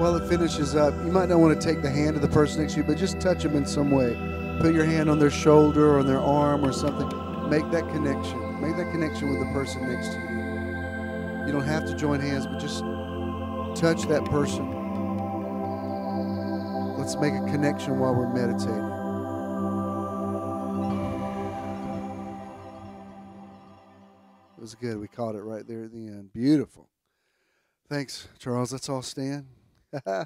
while it finishes up, you might not want to take the hand of the person next to you, but just touch them in some way. Put your hand on their shoulder or on their arm or something. Make that connection. Make that connection with the person next to you. You don't have to join hands, but just touch that person. Let's make a connection while we're meditating. It was good. We caught it right there at the end. Beautiful. Thanks, Charles. Let's all stand. Oh,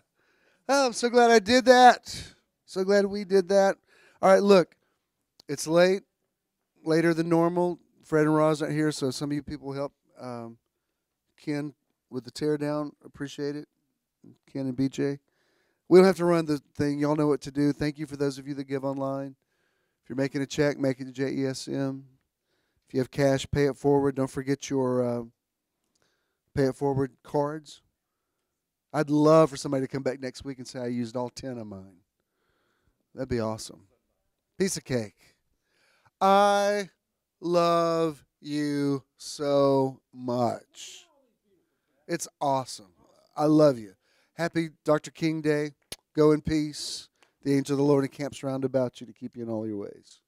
I'm so glad I did that. So glad we did that. All right, look. It's late. Later than normal. Fred and Roz aren't here, so some of you people help Ken with the tear down. Appreciate it. Ken and BJ. We don't have to run the thing. Y'all know what to do. Thank you for those of you that give online. If you're making a check, make it to JESM. If you have cash, pay it forward. Don't forget your pay it forward cards. I'd love for somebody to come back next week and say I used all 10 of mine. That'd be awesome. Piece of cake. I love you so much. It's awesome. I love you. Happy Dr. King Day. Go in peace. The angel of the Lord encamps round about you to keep you in all your ways.